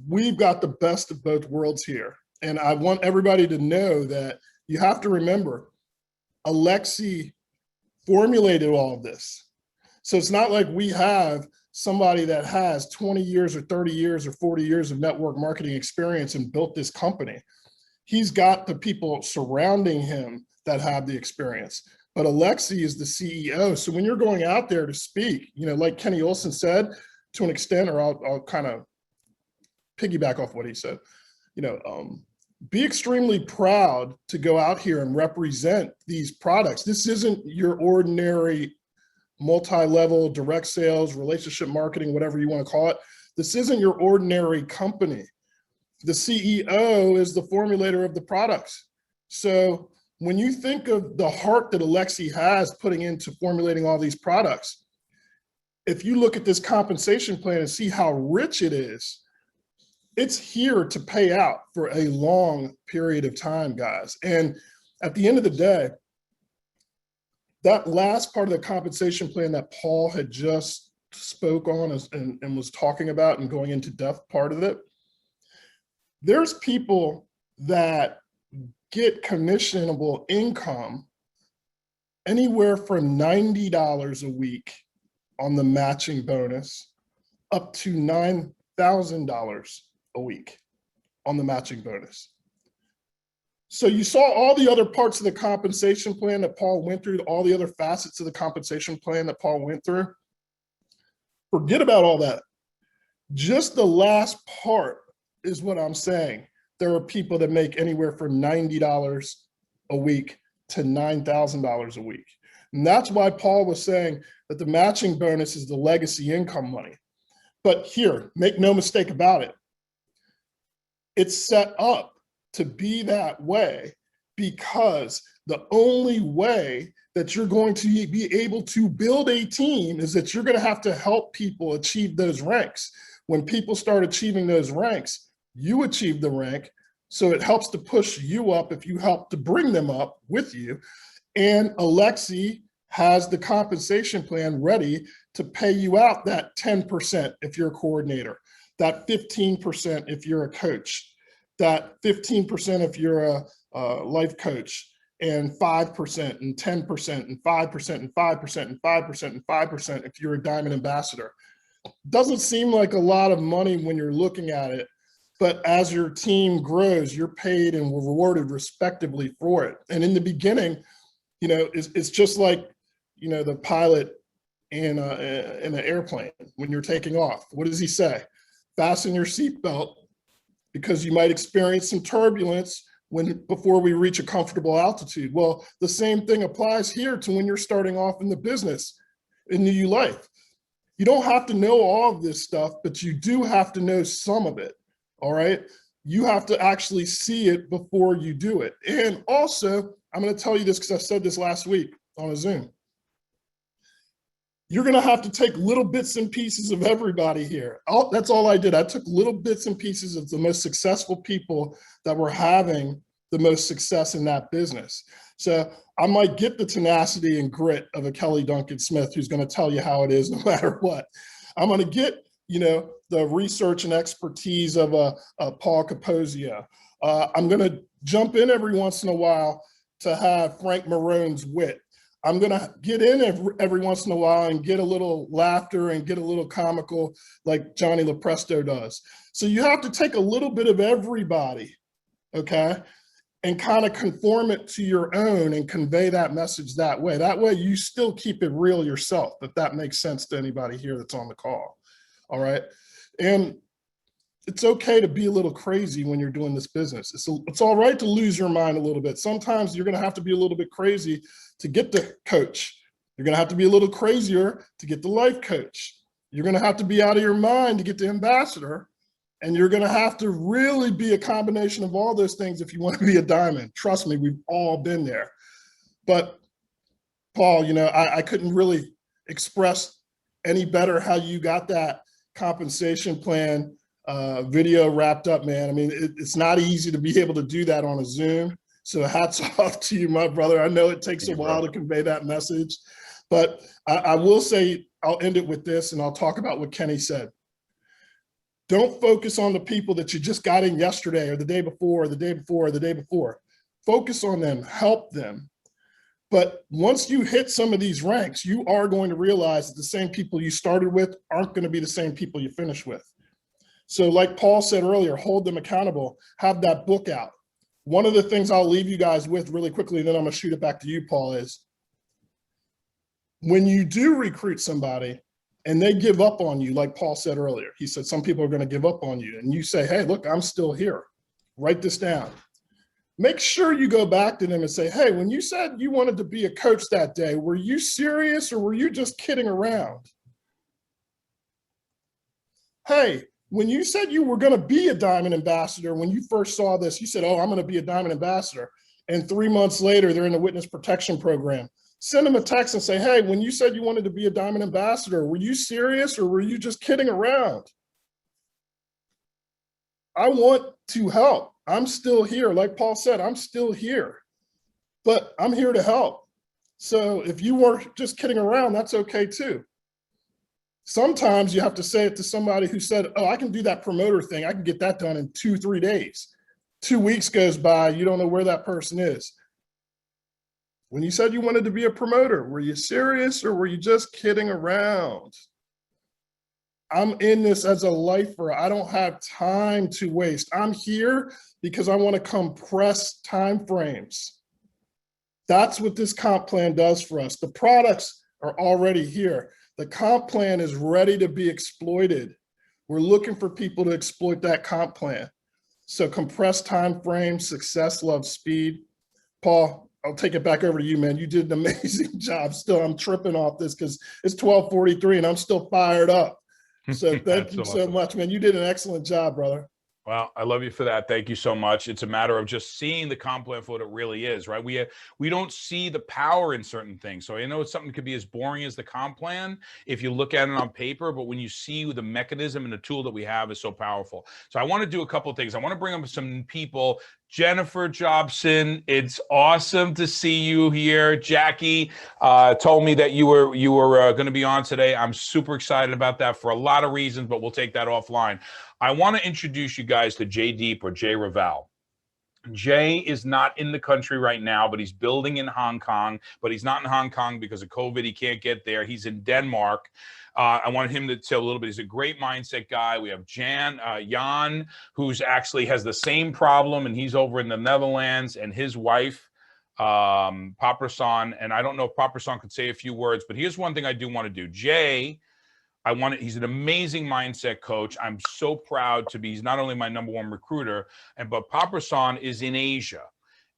We've got the best of both worlds here. And I want everybody to know that you have to remember, Alexi formulated all of this. So it's not like we have somebody that has 20 years or 30 years or 40 years of network marketing experience and built this company. He's got the people surrounding him that have the experience. But Alexi is the CEO. So when you're going out there to speak, like Kenny Olson said, to an extent, or I'll kind of piggyback off what he said, be extremely proud to go out here and represent these products. This isn't your ordinary multi-level direct sales, relationship marketing, whatever you want to call it. This isn't your ordinary company. The CEO is the formulator of the products. So when you think of the heart that Alexi has putting into formulating all these products, if you look at this compensation plan and see how rich it is, it's here to pay out for a long period of time, guys. And at the end of the day, that last part of the compensation plan that Paul had just spoke on and was talking about and going into depth part of it, there's people that get commissionable income anywhere from $90 a week on the matching bonus up to $9,000 a week on the matching bonus. So you saw all the other parts of the compensation plan that Paul went through, all the other facets of the compensation plan that Paul went through. Forget about all that. Just the last part is what I'm saying. There are people that make anywhere from $90 a week to $9,000 a week. And that's why Paul was saying that the matching bonus is the legacy income money. But here, make no mistake about it. It's set up to be that way because the only way that you're going to be able to build a team is that you're going to have to help people achieve those ranks. When people start achieving those ranks, you achieve the rank. So it helps to push you up if you help to bring them up with you. And Alexi has the compensation plan ready to pay you out that 10% if you're a coordinator, that 15% if you're a coach, that 15% if you're a life coach, and 5% and 10% and 5% and 5% and 5% and 5% if you're a diamond ambassador. Doesn't seem like a lot of money when you're looking at it, but as your team grows, you're paid and rewarded respectively for it. And in the beginning, you know, it's just like, you know, the pilot in an airplane when you're taking off. What does he say? Fasten your seatbelt because you might experience some turbulence before we reach a comfortable altitude. Well, the same thing applies here to when you're starting off in the business in New Life. You don't have to know all of this stuff, but you do have to know some of it, all right? You have to actually see it before you do it. And also, I'm gonna tell you this because I said this last week on a Zoom. You're gonna have to take little bits and pieces of everybody here. That's all I did. I took little bits and pieces of the most successful people that were having the most success in that business. So I might get the tenacity and grit of a Kelly Duncan Smith who's gonna tell you how it is no matter what. I'm gonna get, you know, the research and expertise of a Paul Capozio. I'm gonna jump in every once in a while to have Frank Marone's wit. I'm gonna get in every once in a while and get a little laughter and get a little comical like Johnny Lopresto does. So you have to take a little bit of everybody, okay? And kind of conform it to your own and convey that message that way. That way you still keep it real yourself, if that makes sense to anybody here that's on the call, all right? And it's okay to be a little crazy when you're doing this business. It's all right to lose your mind a little bit. Sometimes you're gonna have to be a little bit crazy to get the coach. You're gonna have to be a little crazier to get the life coach. You're gonna have to be out of your mind to get the ambassador. And you're gonna have to really be a combination of all those things if you wanna be a diamond. Trust me, we've all been there. But Paul, you know, I couldn't really express any better how you got that compensation plan video wrapped up, man. I mean, it's not easy to be able to do that on a Zoom. So hats off to you, my brother. I know it takes a while to convey that message, but I will say, I'll end it with this and I'll talk about what Kenny said. Don't focus on the people that you just got in yesterday or the day before, or the day before, or the day before. Focus on them, help them. But once you hit some of these ranks, you are going to realize that the same people you started with aren't going to be the same people you finish with. So like Paul said earlier, hold them accountable, have that book out. One of the things I'll leave you guys with really quickly, and then I'm gonna shoot it back to you, Paul, is when you do recruit somebody and they give up on you, like Paul said earlier, he said some people are gonna give up on you, and you say, hey, look, I'm still here. Write this down. Make sure you go back to them and say, hey, when you said you wanted to be a coach that day, were you serious or were you just kidding around? Hey, when you said you were going to be a diamond ambassador, when you first saw this, you said, oh, I'm going to be a diamond ambassador. And 3 months later, they're in the witness protection program. Send them a text and say, hey, when you said you wanted to be a diamond ambassador, were you serious or were you just kidding around? I want to help. I'm still here. Like Paul said, I'm still here, but I'm here to help. So if you were just kidding around, that's okay too. Sometimes you have to say it to somebody who said, oh, I can do that promoter thing. I can get that done in 2-3 days. 2 weeks goes by, you don't know where that person is. When you said you wanted to be a promoter, were you serious or were you just kidding around? I'm in this as a lifer. I don't have time to waste. I'm here because I want to compress time frames. That's what this comp plan does for us. The products are already here. The comp plan is ready to be exploited. We're looking for people to exploit that comp plan. So compressed time frame, success loves speed. Paul, I'll take it back over to you, man. You did an amazing job. Still, I'm tripping off this because it's 12:43 and I'm still fired up. So thank you so much, man. You did an excellent job, brother. Well, I love you for that. Thank you so much. It's a matter of just seeing the comp plan for what it really is, right? We don't see the power in certain things. So I know it's something that could be as boring as the comp plan if you look at it on paper, but when you see the mechanism and the tool that we have is so powerful. So I want to do a couple of things. I want to bring up some people. Jennifer Jobson, it's awesome to see you here. Jackie told me that you were going to be on today. I'm super excited about that for a lot of reasons, but we'll take that offline. I want to introduce you guys to Jay Deep or Jay Raval. Jay is not in the country right now, but he's building in Hong Kong, but he's not in Hong Kong because of COVID. He can't get there. He's in Denmark. I want him to tell a little bit. He's a great mindset guy. We have Jan, who's actually has the same problem, and he's over in the Netherlands, and his wife, Paprasan. And I don't know if Paprasan could say a few words, but here's one thing I do want to do. Jay, he's an amazing mindset coach. I'm so proud to be, he's not only my #1 recruiter, but Paprasan is in Asia.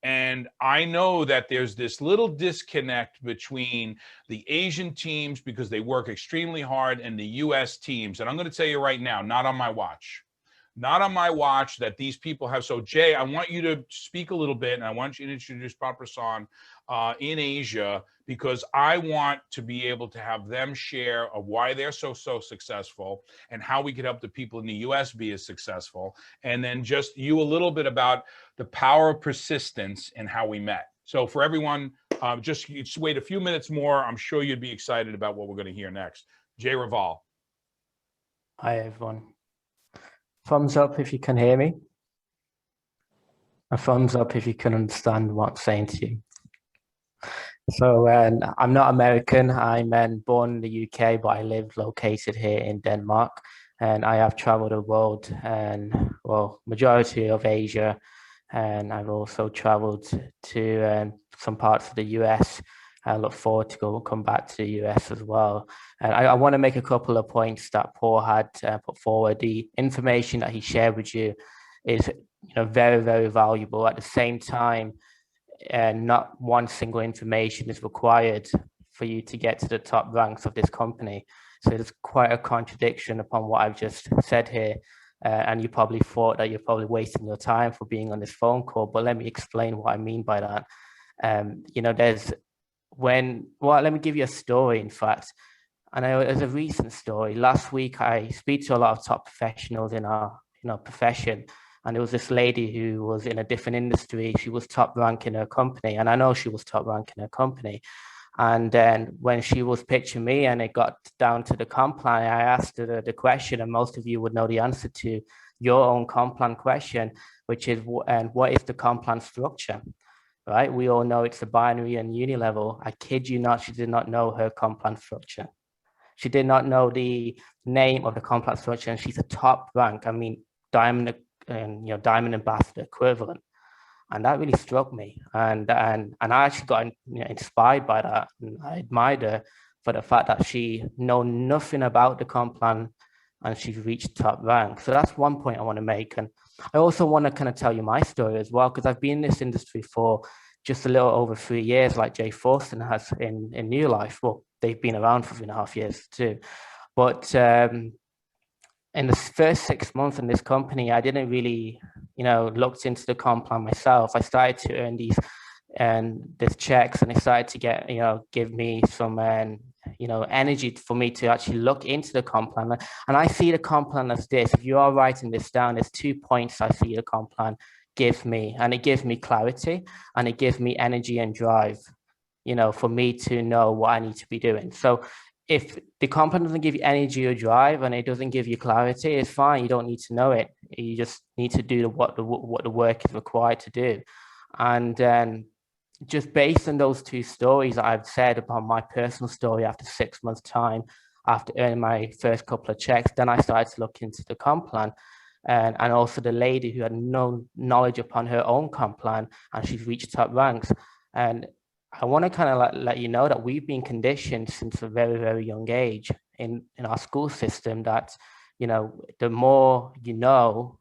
And I know that there's this little disconnect between the Asian teams because they work extremely hard and the US teams. And I'm going to tell you right now, not on my watch. Not on my watch that these people have. So Jay, I want you to speak a little bit, and I want you to introduce Paprasan in Asia, because I want to be able to have them share of why they're so successful and how we could help the people in the US be as successful. And then just you a little bit about the power of persistence and how we met. So for everyone, just wait a few minutes more. I'm sure you'd be excited about what we're going to hear next. Jay Raval. Hi, everyone. Thumbs up if you can hear me. A thumbs up if you can understand what I'm saying to you. So I'm not American. I'm born in the UK, but I live located here in Denmark. And I have traveled the world and, well, majority of Asia. And I've also traveled to some parts of the US. I look forward to come back to the US as well. And I want to make a couple of points that Paul had put forward. The information that he shared with you is, very, very valuable. At the same time, not one single information is required for you to get to the top ranks of this company. So there's quite a contradiction upon what I've just said here. And you probably thought that you're probably wasting your time for being on this phone call, but let me explain what I mean by that. Let me give you a story, in fact. And there's a recent story. Last week, I speak to a lot of top professionals in our profession. And there was this lady who was in a different industry. She was top rank in her company. And I know she was top rank in her company. And then when she was pitching me and it got down to the comp plan, I asked her the question, and most of you would know the answer to your own comp plan question, which is, what is the comp plan structure? Right? We all know it's a binary and unilevel. I kid you not, she did not know her comp plan structure. She did not know the name of the comp plan structure, and she's a top rank. I mean, diamond ambassador equivalent. And that really struck me. And I actually got inspired by that. And I admired her for the fact that she know nothing about the comp plan and she's reached top rank. So that's one point I want to make. And I also want to kind of tell you my story as well, because I've been in this industry for just a little over 3 years, like Jay Forsten has in New Life. Well, they've been around for 3.5 years too. But in the first 6 months in this company, I didn't really, looked into the comp plan myself. I started to earn these checks, and they started to get, give me some, energy for me to actually look into the comp plan. And I see the comp plan as this. If you are writing this down, there's 2 points I see the comp plan gives me, and it gives me clarity and it gives me energy and drive, for me to know what I need to be doing. So if the comp plan doesn't give you energy or drive and it doesn't give you clarity, it's fine. You don't need to know it. You just need to do what the work is required to do. And then just based on those 2 stories that I've said about my personal story after 6 months' time, after earning my first couple of checks, then I started to look into the comp plan. And also the lady who had no knowledge upon her own comp plan, and she's reached top ranks. And I want to kind of let you know that we've been conditioned since a very, very young age in our school system that, the more you know,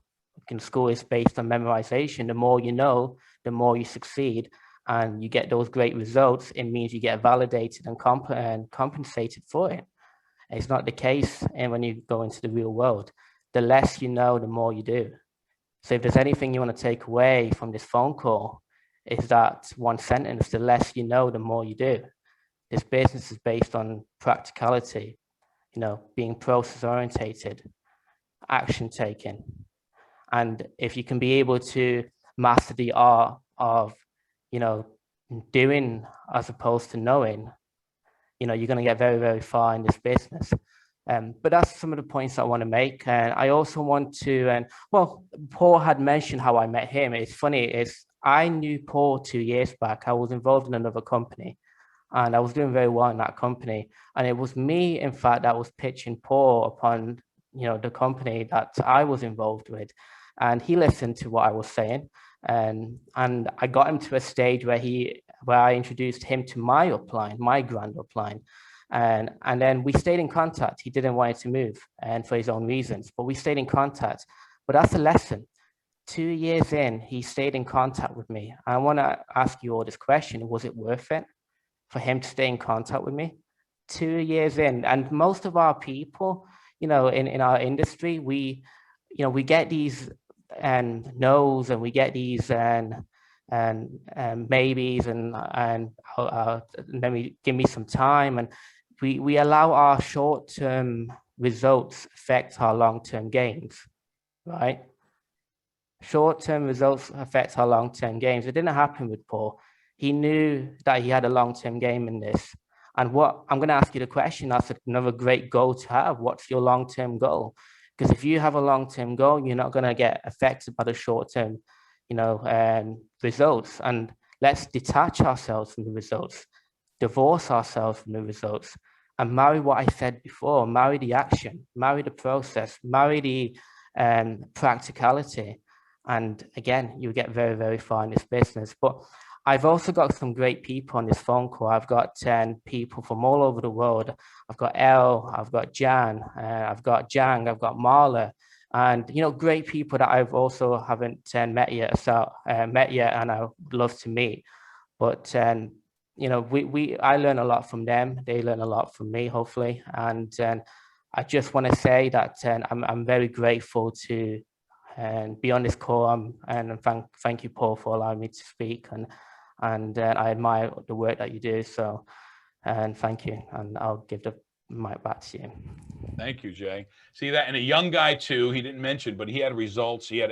in school is based on memorization, the more you know, the more you succeed. and you get those great results, it means you get validated and compensated for it. It's not the case, and when you go into the real world, the less you know, the more you do. So if there's anything you want to take away from this phone call, is that one sentence: the less you know, the more you do. This business is based on practicality, being process orientated, action taking. And if you can be able to master the art of, doing as opposed to knowing, you're going to get very, very far in this business. But that's some of the points I want to make. And I also want to, Paul had mentioned how I met him. It's funny, I knew Paul 2 years back. I was involved in another company, and I was doing very well in that company. And it was me, in fact, that was pitching Paul upon, the company that I was involved with. And he listened to what I was saying. And I got him to a stage where I introduced him to my upline, my grand upline. And then we stayed in contact. He didn't want it to move, and for his own reasons, but we stayed in contact. But that's a lesson. 2 years in, he stayed in contact with me. I want to ask you all this question: was it worth it for him to stay in contact with me? 2 years in, and most of our people, in our industry, we get these no's, and we get these maybes, and let me give me some time, and we allow our short-term results affect our long-term gains, right? Short-term results affect our long-term gains. It didn't happen with Paul. He knew that he had a long-term game in this. And what I'm going to ask you the question, that's another great goal to have. What's your long-term goal? Because if you have a long-term goal, you're not going to get affected by the short-term, results. And let's detach ourselves from the results, divorce ourselves from the results, and marry what I said before: marry the action, marry the process, marry the practicality. And again, you get very, very far in this business. But I've also got some great people on this phone call. I've got 10 people from all over the world. I've got Elle, I've got Jan, I've got Jang, I've got Marla, and great people that I've also haven't met yet. And I would love to meet. But I learn a lot from them. They learn a lot from me, hopefully. And I just want to say that I'm very grateful to be on this call. And thank you, Paul, for allowing me to speak. And I admire the work that you do. So, and thank you. And I'll give the mic back to you. Thank you, Jay. See that? And a young guy too, he didn't mention, but he had results. He had